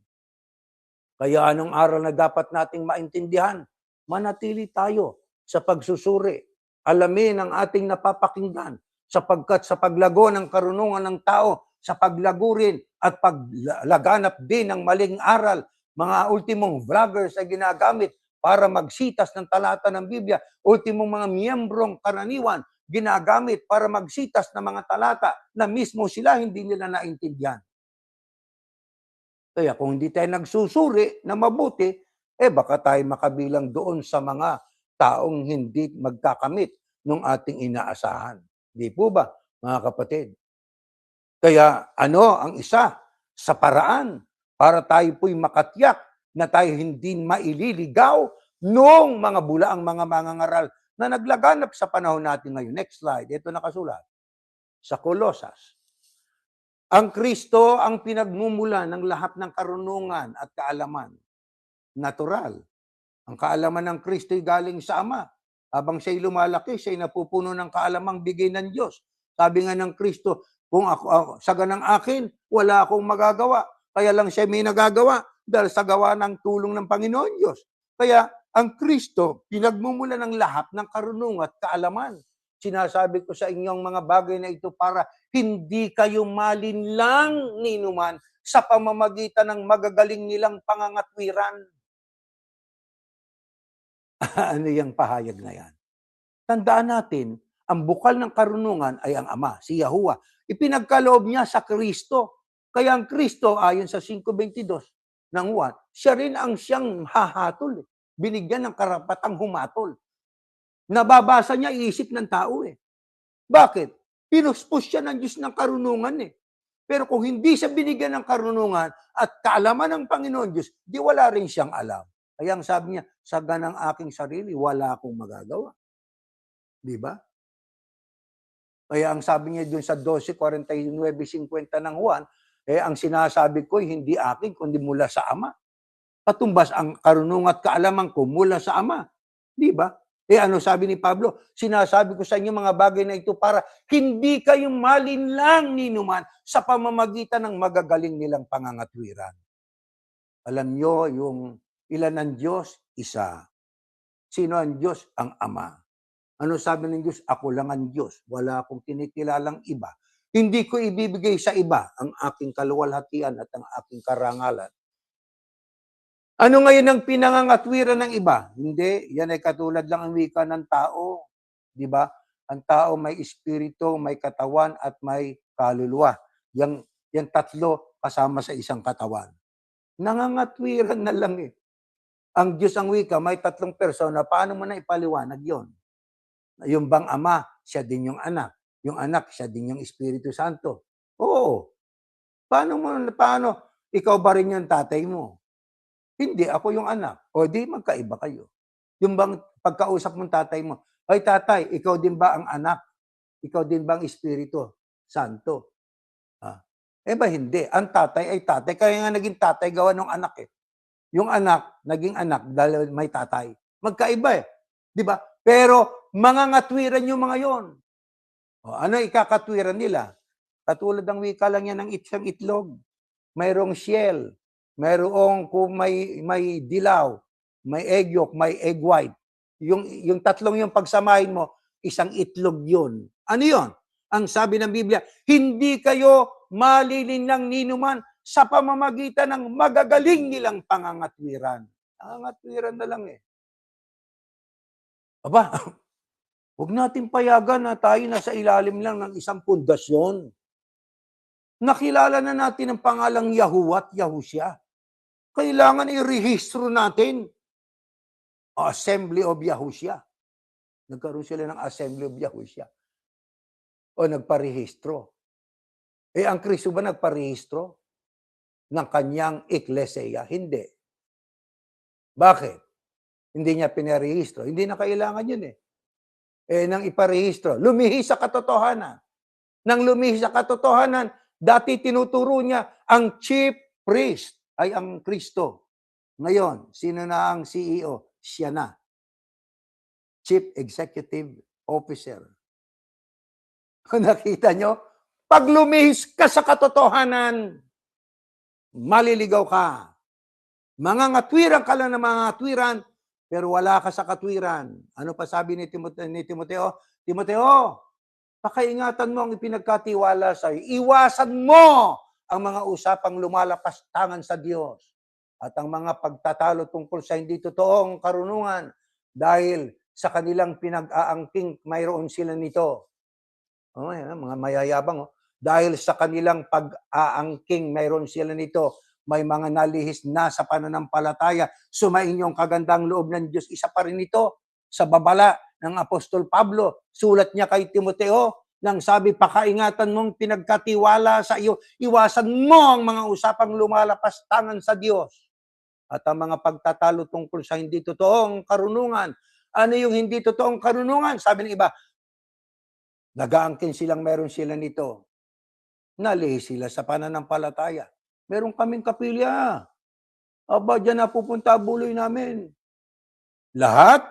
Kaya anong aral na dapat nating maintindihan? Manatili tayo sa pagsusuri. Alamin ang ating napapakinggan sapagkat sa paglago ng karunungan ng tao, sa paglago rin at paglaganap din ng maling aral, mga ultimong vloggers ay ginagamit para magsitas ng talata ng Biblia, ultimong mga miyembrong karaniwan ginagamit para magsitas ng mga talata na mismo sila hindi nila naintindihan. Kaya kung hindi tayo nagsusuri na mabuti, baka tayo makabilang doon sa mga taong hindi magkakamit ng ating inaasahan. Di po ba, mga kapatid? Kaya ano ang isa sa paraan para tayo po'y makatiyak na tayo hindi maililigaw noong mga bulaang mga mangangaral na naglaganap sa panahon natin ngayon. Next slide. Ito nakasulat. Sa Kolosas. Ang Kristo ang pinagmumula ng lahat ng karunungan at kaalaman. Natural. Ang kaalaman ng Kristo'y galing sa Ama. Habang siya'y lumalaki, siya'y napupuno ng kaalamang bigay ng Diyos. Sabi nga ng Kristo, kung ako sa ganang akin, wala akong magagawa. Kaya lang siya may nagagawa dahil sa gawa ng tulong ng Panginoon Diyos. Kaya ang Kristo, pinagmumula ng lahat ng karunungan at kaalaman. Sinasabi ko sa inyong mga bagay na ito para hindi kayo malinlang ninuman sa pamamagitan ng magagaling nilang pangangatwiran. Ano yung pahayag na yan? Tandaan natin, ang bukal ng karunungan ay ang Ama, si Yahuwah. Ipinagkaloob niya sa Kristo. Kaya ang Kristo, ayon sa 5:22 ng Juan, siya rin ang siyang hahatol. Binigyan ng karapatang humatol. Nababasa niya iisip ng tao eh. Bakit? Pinuspos siya ng Diyos ng karunungan eh. Pero kung hindi siya binigyan ng karunungan at kaalaman ng Panginoon Diyos, di wala rin siyang alam. Kaya ang sabi niya, sa ganang aking sarili, wala akong magagawa. Di ba? Kaya ang sabi niya dun sa 12:49-50 ng Juan, ang sinasabi ko hindi akin, kundi mula sa Ama. Katumbas ang karunungan at kaalaman ko mula sa Ama. Di ba? Ano sabi ni Pablo? Sinasabi ko sa inyo mga bagay na ito para hindi kayong malinlang ninuman sa pamamagitan ng magagaling nilang pangangatwiran. Alam nyo yung ilan ang Diyos? Isa. Sino ang Diyos? Ang Ama. Ano sabi ng Diyos? Ako lang ang Diyos. Wala akong kinikilalang iba. Hindi ko ibibigay sa iba ang aking kaluwalhatian at ang aking karangalan. Ano ngayon ang pinangangatwiran ng iba? Hindi, yan ay katulad lang ang wika ng tao. Di ba? Ang tao may espiritu, may katawan, at may kaluluwa. Yan tatlo kasama sa isang katawan. Nangangatwiran na lang eh. Ang Diyos ang wika, may tatlong persona. Paano mo na ipaliwanag yon? Yung bang Ama, siya din yung anak. Yung anak, siya din yung Espiritu Santo. Oo. Paano? Ikaw ba rin yung tatay mo? Hindi, ako yung anak. O di magkaiba kayo. Yung bang pagkausap mong tatay mo, ay tatay, ikaw din ba ang anak? Ikaw din ba ang Espiritu Santo? Ba hindi. Ang tatay ay tatay. Kaya nga naging tatay gawa ng anak eh. Yung anak, naging anak dahil may tatay. Magkaiba eh. Di ba? Pero mangangatwiran yung mga yon. Ano ikakatwiran nila? Katulad ng wika lang yan ng isang itlog. Mayroong shell. Mayroong kung may dilaw, may egg yolk, may egg white. Yung tatlong yung pagsamahin mo, isang itlog yun. Ano yun? Ang sabi ng Biblia, hindi kayo malilinlang ninuman sa pamamagitan ng magagaling nilang pangangatwiran. Pangangatwiran na lang eh. Aba, huwag natin payagan na tayo nasa ilalim lang ng isang pundasyon. Nakilala na natin ang pangalang Yahuwah at Yahushua. Kailangan i-rehistro natin. Assembly of Yahushua. Nagkaroon sila ng Assembly of Yahushua. O nagparehistro. Ang Kristo ba nagparehistro ng kanyang eklesia? Hindi. Bakit? Hindi niya pinarehistro. Hindi na kailangan yun eh. Nang iparehistro, lumihis sa katotohanan. Nang lumihis sa katotohanan, dati tinuturo niya ang chief priest ay ang Kristo. Ngayon, sino na ang CEO? Siya na. Chief Executive Officer. Nakita nyo? Pag lumihis ka sa katotohanan, maliligaw ka. Mga ngatwiran ka lang ng mga ngatwiran, pero wala ka sa katwiran. Ano pa sabi ni Timoteo? Timoteo, pakaingatan mo ang ipinagkatiwala sa iyo. Iwasan mo ang mga usapang lumalapastangan sa Diyos at ang mga pagtatalo tungkol sa hindi totoong karunungan dahil sa kanilang pinag-aangking mayroon sila nito. Oh, yan, mga mayayabang. Oh. Dahil sa kanilang pag-aangking mayroon sila nito, may mga nalihis na sa pananampalataya. Sumain yung kagandang loob ng Diyos. Isa pa rin ito sa babala ng Apostol Pablo. Sulat niya kay Timoteo nang sabi, pakaingatan mong pinagkatiwala sa iyo. Iwasan mo ang mga usapang lumalapastangan sa Diyos at ang mga pagtatalo tungkol sa hindi totoong karunungan. Ano yung hindi totoong karunungan? Sabi ng iba, nag-aangkin silang meron sila nito. Nalihis sila sa pananampalataya. Meron kaming kapilya. Aba, dyan na pupunta buloy namin. Lahat?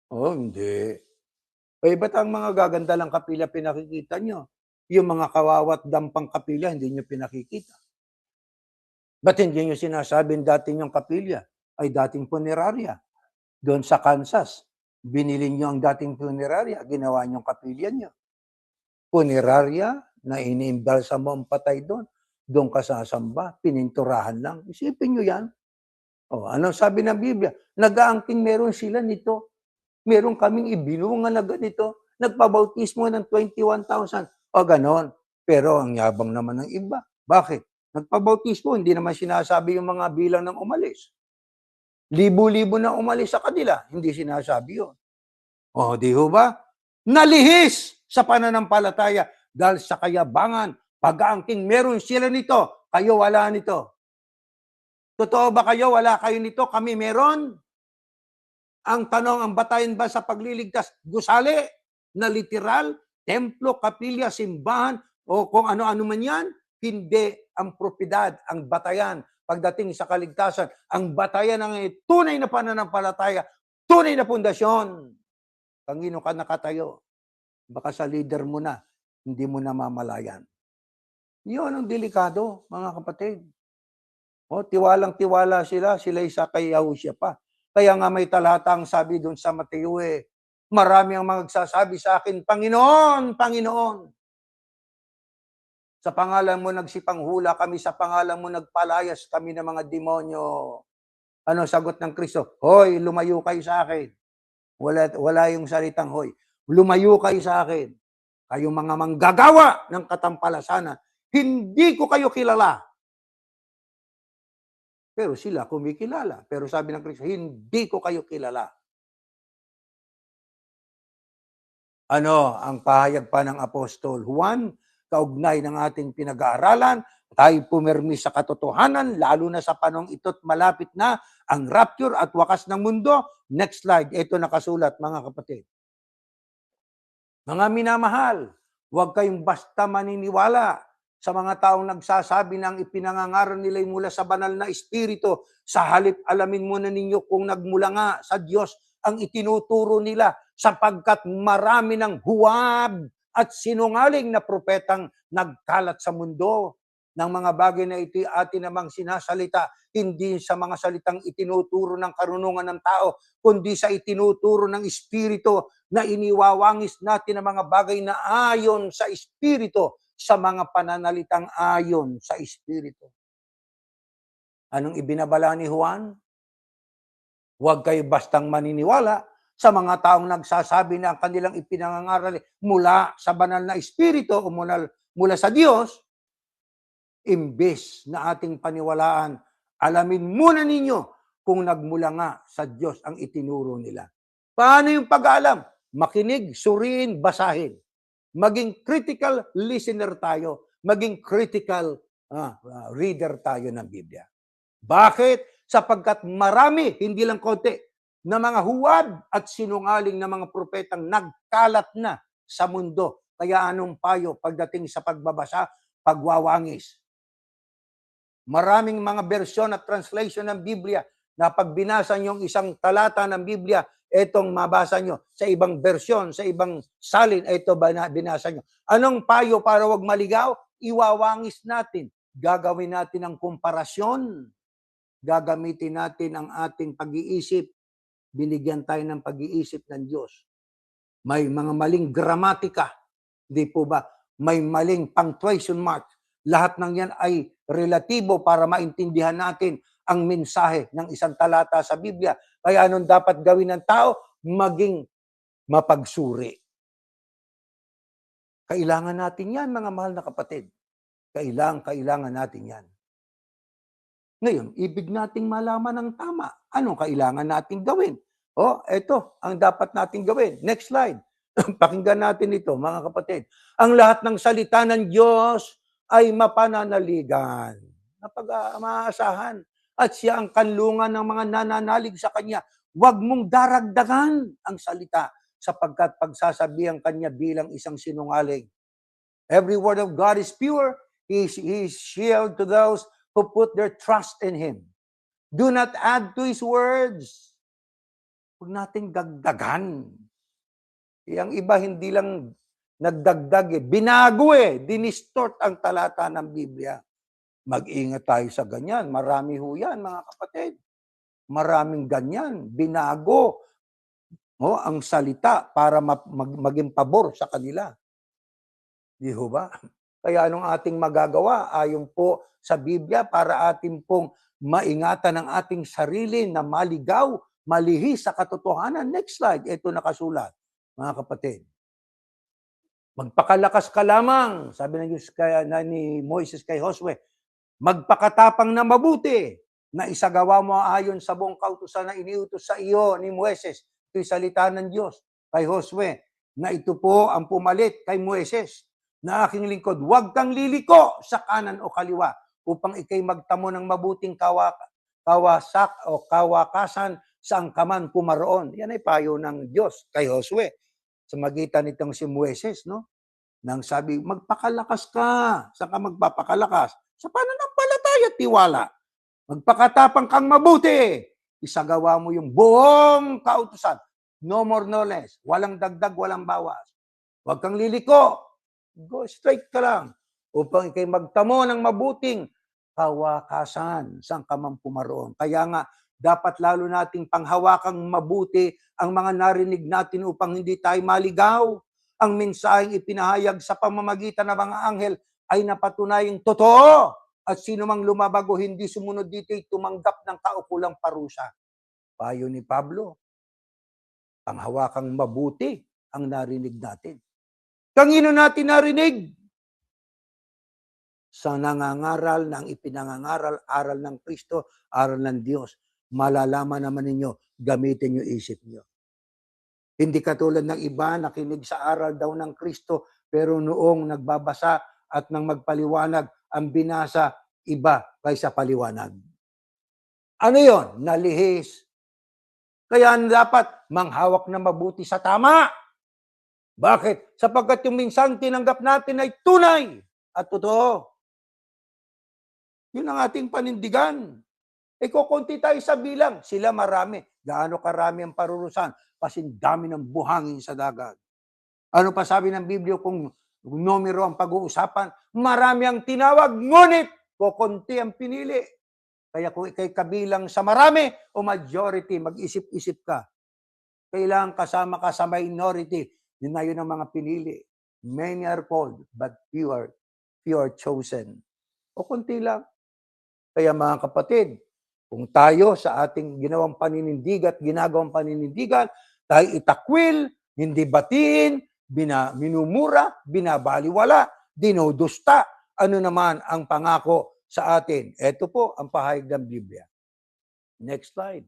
Oh, hindi. Eh, ba't ang mga gaganda lang kapilya pinakikita nyo? Yung mga kawawat dampang kapilya, hindi nyo pinakikita. Ba't hindi nyo sinasabing dating yung kapilya ay dating punerarya? Doon sa Kansas, binili nyo ang dating punerarya, ginawa nyo kapilya nyo. Punerarya na iniimbalsa mo ang patay doon. Doon ka sasamba, pininturahan lang. Isipin nyo yan. O, ano sabi ng Biblia? Nag-aangking meron sila nito. Meron kaming ibinunga na ganito. Nagpabautismo ng 21,000. O ganon. Pero ang yabang naman ng iba. Bakit? Nagpabautismo, hindi naman sinasabi yung mga bilang ng umalis. Libo-libo na umalis sa kanila. Hindi sinasabi yun. O, di ho ba? Nalihis sa pananampalataya dahil sa kayabangan, pag-aangking meron sila nito, kayo wala nito. Totoo ba kayo? Wala kayo nito, kami meron? Ang tanong, ang batayan ba sa pagliligtas? Gusali na literal, templo, kapilya, simbahan, o kung ano-ano man yan? Hindi ang propiedad, ang batayan. Pagdating sa kaligtasan, ang batayan ng tunay na pananampalataya, tunay na pundasyon. Kangino ka nakatayo? Baka sa leader mo na, hindi mo namamalayan. Yun ang delikado, mga kapatid. O, tiwalang-tiwala sila'y sa kay Yahushua pa. Kaya nga may talatang sabi doon sa Mateo marami ang magsasabi sa akin, Panginoon, Panginoon. Sa pangalan mo nagsipanghula kami, sa pangalan mo nagpalayas kami ng mga demonyo. Ano sagot ng Kristo? Hoy, lumayo kayo sa akin. Wala yung salitang hoy. Lumayo kayo sa akin. Kayong mga manggagawa ng katampalasana, hindi ko kayo kilala. Pero sila kumikilala. Pero sabi ng Kristo, hindi ko kayo kilala. Ano ang pahayag pa ng Apostol Juan? Kaugnay ng ating pinag-aaralan, tayo pumirmi sa katotohanan, lalo na sa panong ito't malapit na ang rapture at wakas ng mundo. Next slide, ito nakasulat mga kapatid. Mga minamahal, huwag kayong basta maniniwala sa mga taong nagsasabi ng ipinangangaral nila mula sa banal na espiritu. Sa halip, alamin muna ninyo kung nagmula nga sa Diyos ang itinuturo nila sapagkat marami ng huwad at sinungaling na propetang nagkalat sa mundo. Ng mga bagay na ito atin namang sinasalita, hindi sa mga salitang itinuturo ng karunungan ng tao, kundi sa itinuturo ng Espiritu na iniwawangis natin ang mga bagay na ayon sa Espiritu, sa mga pananalitang ayon sa Espiritu. Anong ibinabala ni Juan? Huwag kayo bastang maniniwala sa mga taong nagsasabi na ang kanilang ipinangangaral mula sa banal na Espiritu o mula sa Diyos. Imbes na ating paniwalaan, alamin muna ninyo kung nagmula nga sa Diyos ang itinuro nila. Paano yung pag-aalam? Makinig, suriin, basahin. Maging critical listener tayo. Maging critical reader tayo ng Biblia. Bakit? Sapagkat marami, hindi lang konti, na mga huwad at sinungaling na mga propetang nagkalat na sa mundo. Kaya anong payo pagdating sa pagbabasa, pagwawangis? Maraming mga bersyon at translation ng Biblia na pag binasa nyo yung isang talata ng Biblia, etong mabasa nyo sa ibang bersyon, sa ibang salin, ito binasa nyo. Anong payo para wag maligaw? Iwawangis natin. Gagawin natin ang komparasyon. Gagamitin natin ang ating pag-iisip. Binigyan tayo ng pag-iisip ng Diyos. May mga maling gramatika. Di po ba? May maling punctuation mark. Lahat ng yan ay relatibo para maintindihan natin ang mensahe ng isang talata sa Biblia. Kaya anong dapat gawin ng tao? Maging mapagsuri. Kailangan natin yan, mga mahal na kapatid. Kailangan natin yan. Ngayon, ibig nating malaman ang tama. Anong kailangan nating gawin? Ito ang dapat nating gawin. Next slide. Pakinggan natin ito, mga kapatid. Ang lahat ng salita ng Diyos ay mapananaligan. Maaasahan. At siya ang kanlungan ng mga nananalig sa Kanya. Huwag mong daragdagan ang salita sapagkat pagsasabihan Kanya bilang isang sinungaling. Every word of God is pure. He is shield to those who put their trust in Him. Do not add to His words. Huwag nating dagdagan. Ang iba hindi lang nagdagdag binago dinistort ang talata ng Biblia. Mag-ingat tayo sa ganyan. Marami ho yan, mga kapatid. Maraming ganyan. Binago ang salita para maging pabor sa kanila. Di ho ba? Kaya anong ating magagawa? Ayon po sa Biblia para ating pong maingatan ang ating sarili na maligaw, malihis sa katotohanan. Next slide. Ito nakasulat, mga kapatid. Magpakalakas ka lamang, sabi ng Diyos ni Moises kay Josue, magpakatapang na mabuti na isagawa mo ayon sa buong kautusan na iniutos sa iyo ni Moises. Ito'y salita ng Diyos kay Josue na ito po ang pumalit kay Moises na aking lingkod. Huwag kang liliko sa kanan o kaliwa upang ikay magtamo ng mabuting kawakasan sa angkaman pumaroon. Yan ay payo ng Diyos kay Josue sa magitan nitong si Moises, no? Nang sabi, magpakalakas ka. Saan ka magpapakalakas? Sa pananampalataya at tiwala. Magpakatapang kang mabuti. Isagawa mo yung buong kautusan. No more, no less. Walang dagdag, walang bawas. Huwag kang liliko. Go straight ka lang. Upang ikay magtamo ng mabuting kawakasan sa kamang pumaroon. Kaya nga, dapat lalo nating panghawakang mabuti ang mga narinig natin upang hindi tayo maligaw. Ang mensaheng ipinahayag sa pamamagitan ng mga anghel ay napatunayang totoo. At sino mang lumabag o hindi sumunod dito ay tumanggap ng kaukulang parusa. Payo ni Pablo, panghawakang mabuti ang narinig natin. Kanino natin narinig? Sa nangangaral ng ipinangangaral, aral ng Kristo, aral ng Diyos. Malalaman naman ninyo, gamitin nyo isip nyo. Hindi katulad ng iba, nakinig sa aral daw ng Kristo, pero noong nagbabasa at nang magpaliwanag, ang binasa, iba kaysa paliwanag. Ano yon? Nalihis. Kaya dapat manghawak na mabuti sa tama. Bakit? Sapagkat yung minsan tinanggap natin ay tunay at totoo. Yun ang ating panindigan. Kukunti tayo sa bilang. Sila marami. Gaano karami ang parurusan? Kasing dami ng buhangin sa dagat. Ano pa sabi ng Biblia kung numero ang pag-uusapan? Marami ang tinawag, ngunit kukunti ang pinili. Kaya kung ikay kabilang sa marami o majority, mag-isip-isip ka. Kailangan kasama ka sa minority. Yun na yun ang mga pinili. Many are called, but few are chosen. O kunti lang. Kaya mga kapatid, kung tayo sa ating ginawang paninindigan at ginagawang paninindigan, tayo itakwil, hindi batiin, minumura, binabaliwala, dinudusta. Ano naman ang pangako sa atin? Ito po ang pahayag ng Biblia. Next slide.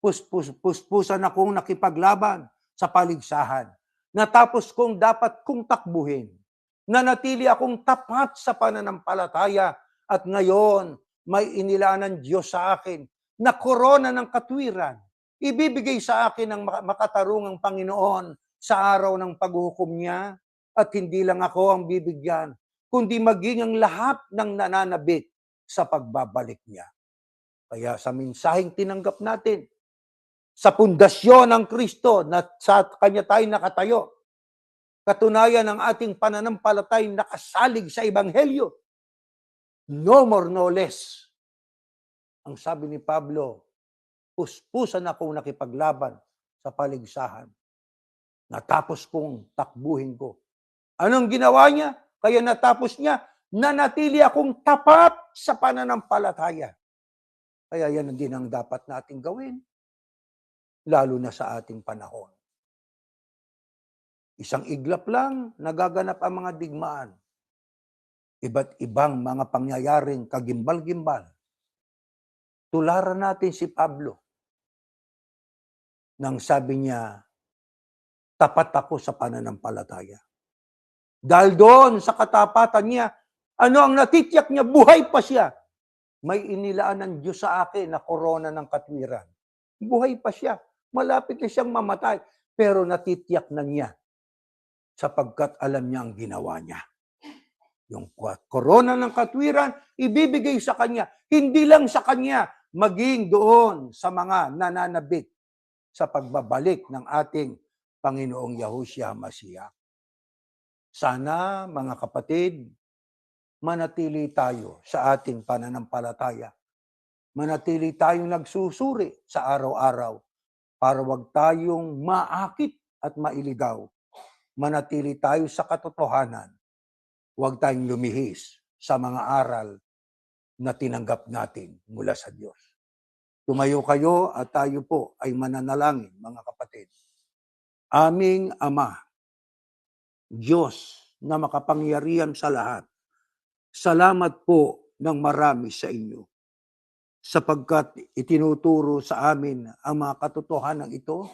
Puspusan akong nakipaglaban sa paligsahan. Natapos kong dapat kong takbuhin. Nanatili akong tapat sa pananampalataya at ngayon may inilaan ng Diyos sa akin na korona ng katwiran. Ibibigay sa akin ng makatarungang Panginoon sa araw ng paghuhukom niya at hindi lang ako ang bibigyan, kundi maging ang lahat ng nananabik sa pagbabalik niya. Kaya sa mensaheng tinanggap natin, sa pundasyon ng Kristo na sa Kanya tayo nakatayo, katunayan ng ating pananampalatay nakasalig sa Ebanghelyo, no more, no less. Ang sabi ni Pablo, puspusan akong nakipaglaban sa paligsahan. Natapos kong takbuhin ko. Anong ginawa niya? Kaya natapos niya, nanatili akong tapat sa pananampalataya. Kaya yan din ang dapat nating gawin, lalo na sa ating panahon. Isang iglap lang, nagaganap ang mga digmaan. Iba't ibang mga pangyayaring kagimbal-gimbal. Tularan natin si Pablo nang sabi niya, tapat ako sa pananampalataya. Dahil doon sa katapatan niya, ano ang natitiyak niya? Buhay pa siya. May inilaan ng Diyos sa akin na korona ng katwiran. Buhay pa siya. Malapit na siyang mamatay. Pero natitiyak na niya sapagkat alam niya ang ginawa niya. Yung korona ng katwiran, ibibigay sa kanya. Hindi lang sa kanya, maging doon sa mga nananabik sa pagbabalik ng ating Panginoong Yahushua Mashiach. Sana, mga kapatid, manatili tayo sa ating pananampalataya. Manatili tayong nagsusuri sa araw-araw para wag tayong maakit at mailigaw. Manatili tayo sa katotohanan. Huwag tayong lumihis sa mga aral na tinanggap natin mula sa Diyos. Tumayo kayo at tayo po ay mananalangin, mga kapatid. Aming Ama, Diyos na makapangyarihan sa lahat, salamat po ng marami sa inyo sapagkat itinuturo sa amin ang mga katotohanan ito.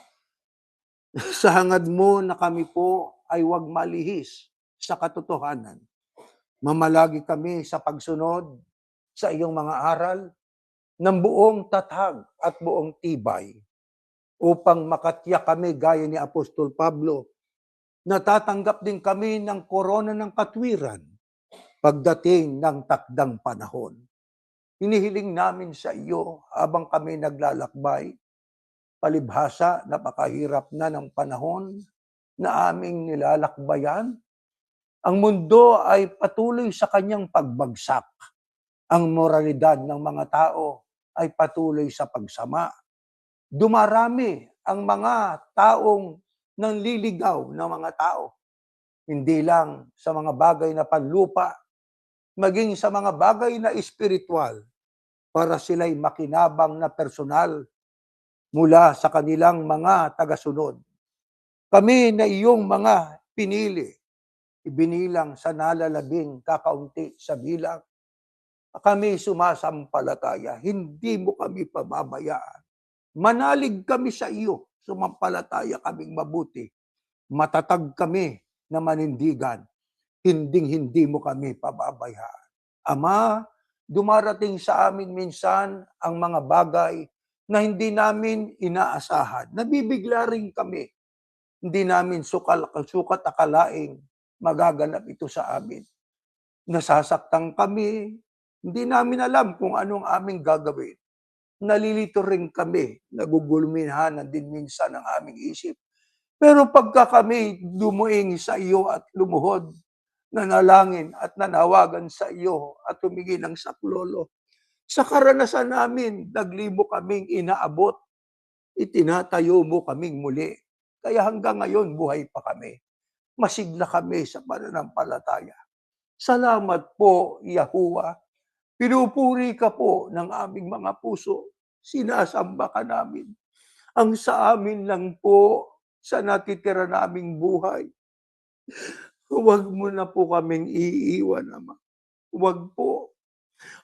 Sa hangad mo na kami po ay huwag malihis sa katotohanan. Mamalagi kami sa pagsunod sa iyong mga aral ng buong tatag at buong tibay upang makatiyak kami gaya ni Apostol Pablo. Natatanggap din kami ng korona ng katwiran pagdating ng takdang panahon. Hinihiling namin sa iyo habang kami naglalakbay, palibhasa, napakahirap na ng panahon na aming nilalakbayan. Ang mundo ay patuloy sa kanyang pagbagsak. Ang moralidad ng mga tao ay patuloy sa pagsama. Dumarami ang mga taong nanliligaw ng mga tao. Hindi lang sa mga bagay na panlupa, maging sa mga bagay na espiritual para sila'y makinabang na personal mula sa kanilang mga tagasunod. Kami na iyong mga pinili, ibinilang sa nalalabing kakaunti sa bilang. Kami sumasampalataya, hindi mo kami pababayaan. Manalig kami sa iyo, sumampalataya kaming mabuti. Matatag kami na manindigan, hindi mo kami pababayaan. Ama, dumarating sa amin minsan ang mga bagay na hindi namin inaasahan. Nabibigla rin kami. Hindi namin sukat akalaing magaganap ito sa amin. Nasasaktan kami. Hindi namin alam kung anong aming gagawin. Nalilito rin kami. Nagugulminhanan din minsan ang aming isip. Pero pagka kami dumuing sa iyo at lumuhod, nanalangin at nanawagan sa iyo at humingi ng saklolo, sa karanasan namin, naglibo kaming inaabot. Itinatayo mo kaming muli. Kaya hanggang ngayon, buhay pa kami. Masigla kami sa pananampalataya. Salamat po, Yahuwah. Pinupuri ka po ng aming mga puso. Sinasamba ka namin. Ang sa amin lang po, sa natitira naming buhay. Huwag mo na po kaming iiwan, Ama. Huwag po.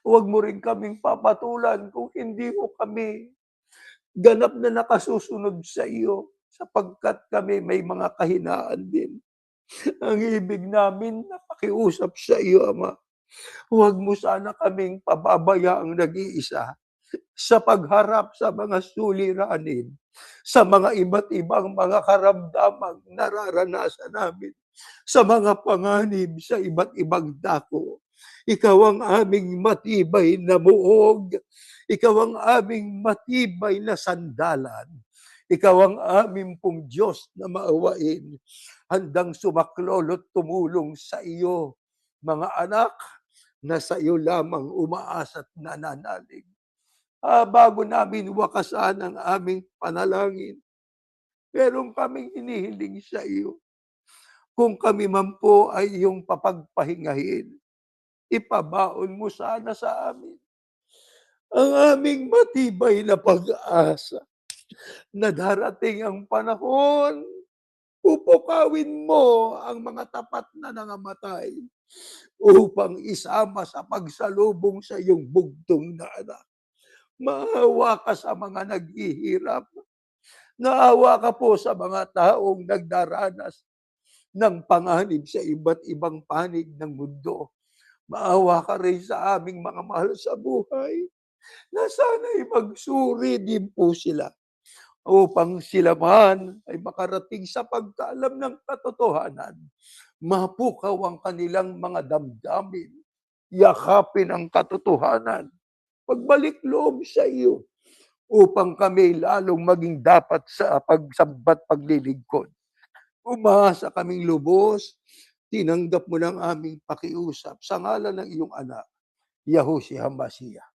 Huwag mo rin kaming papatulan kung hindi mo kami ganap na nakasusunod sa iyo sapagkat kami may mga kahinaan din. Ang ibig namin na pakiusap sa iyo, Ama. Huwag mo sana kaming pababayaang nag-iisa sa pagharap sa mga suliranin, sa mga iba't ibang mga karamdamang nararanasan namin, sa mga panganib sa iba't ibang dako. Ikaw ang aming matibay na muog. Ikaw ang aming matibay na sandalan. Ikaw ang aming pong Diyos na maawain. Handang sumaklolo't tumulong sa iyo, mga anak, na sa iyo lamang umaasa at nananalig. Bago namin wakasan ang aming panalangin, meron kaming hinihiling sa iyo. Kung kami man po ay iyong papagpahingahin, ipabaon mo sana sa amin ang aming matibay na pag-asa na darating ang panahon, pupukawin mo ang mga tapat na nangamatay upang isama sa pagsalubong sa iyong bugtong na anak. Maawa ka sa mga naghihirap. Naawa ka po sa mga taong nagdaranas ng panganib sa iba't ibang panig ng mundo. Maawa ka rin sa aming mga mahal sa buhay na sana'y magsuri din po sila upang sila man ay makarating sa pagkaalam ng katotohanan. Mapukaw ang kanilang mga damdamin, yakapin ang katotohanan, pagbalik loob sa iyo upang kami lalong maging dapat sa pagsambat paglilingkod. Umasa kaming lubos, tinanggap mo ng aming pakiusap sa ngalan ng iyong anak, Yahushua Mashiach.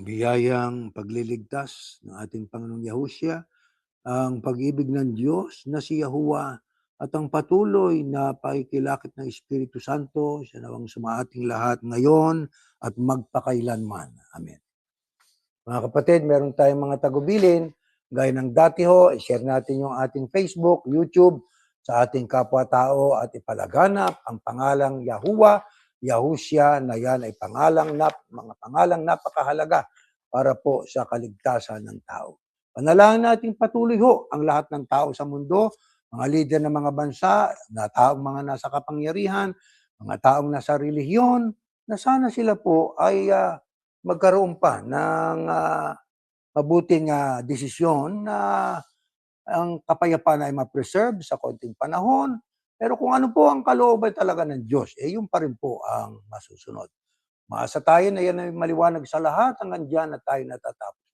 Biyayang pagliligtas ng ating Panginoong Yahushua, ang pag-ibig ng Diyos na si Yahuwah at ang patuloy na pakikilakip ng Espiritu Santo, siya nawang sumaating lahat ngayon at magpakailanman. Amen. Mga kapatid, meron tayong mga tagubilin, gaya ng dati ho, share natin yung ating Facebook, YouTube, sa ating kapwa-tao at ipalaganap ang pangalang Yahuwah, Yahushua, na yan ay mga pangalang napakahalaga para po sa kaligtasan ng tao. Panalangin natin patuloy ho ang lahat ng tao sa mundo, mga lider ng mga bansa, mga nasa kapangyarihan, mga taong nasa relihiyon, na sana sila po ay magkaroon pa ng mabuting desisyon na ang kapayapaan ay ma-preserve sa konting panahon. Pero kung ano po ang kalooban talaga ng Diyos, yun pa rin po ang masusunod. Maasa tayo na yan ay maliwanag sa lahat hanggang dyan na tayo natatapos.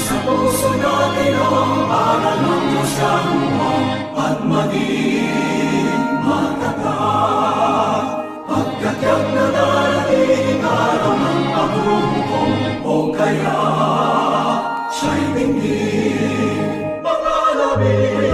Sa puso natin ang aral ng Diyos Yahuwah at maging matatag. Pagkat na darating araw ng paghuhukom o kaya siya'y tingin mga labi.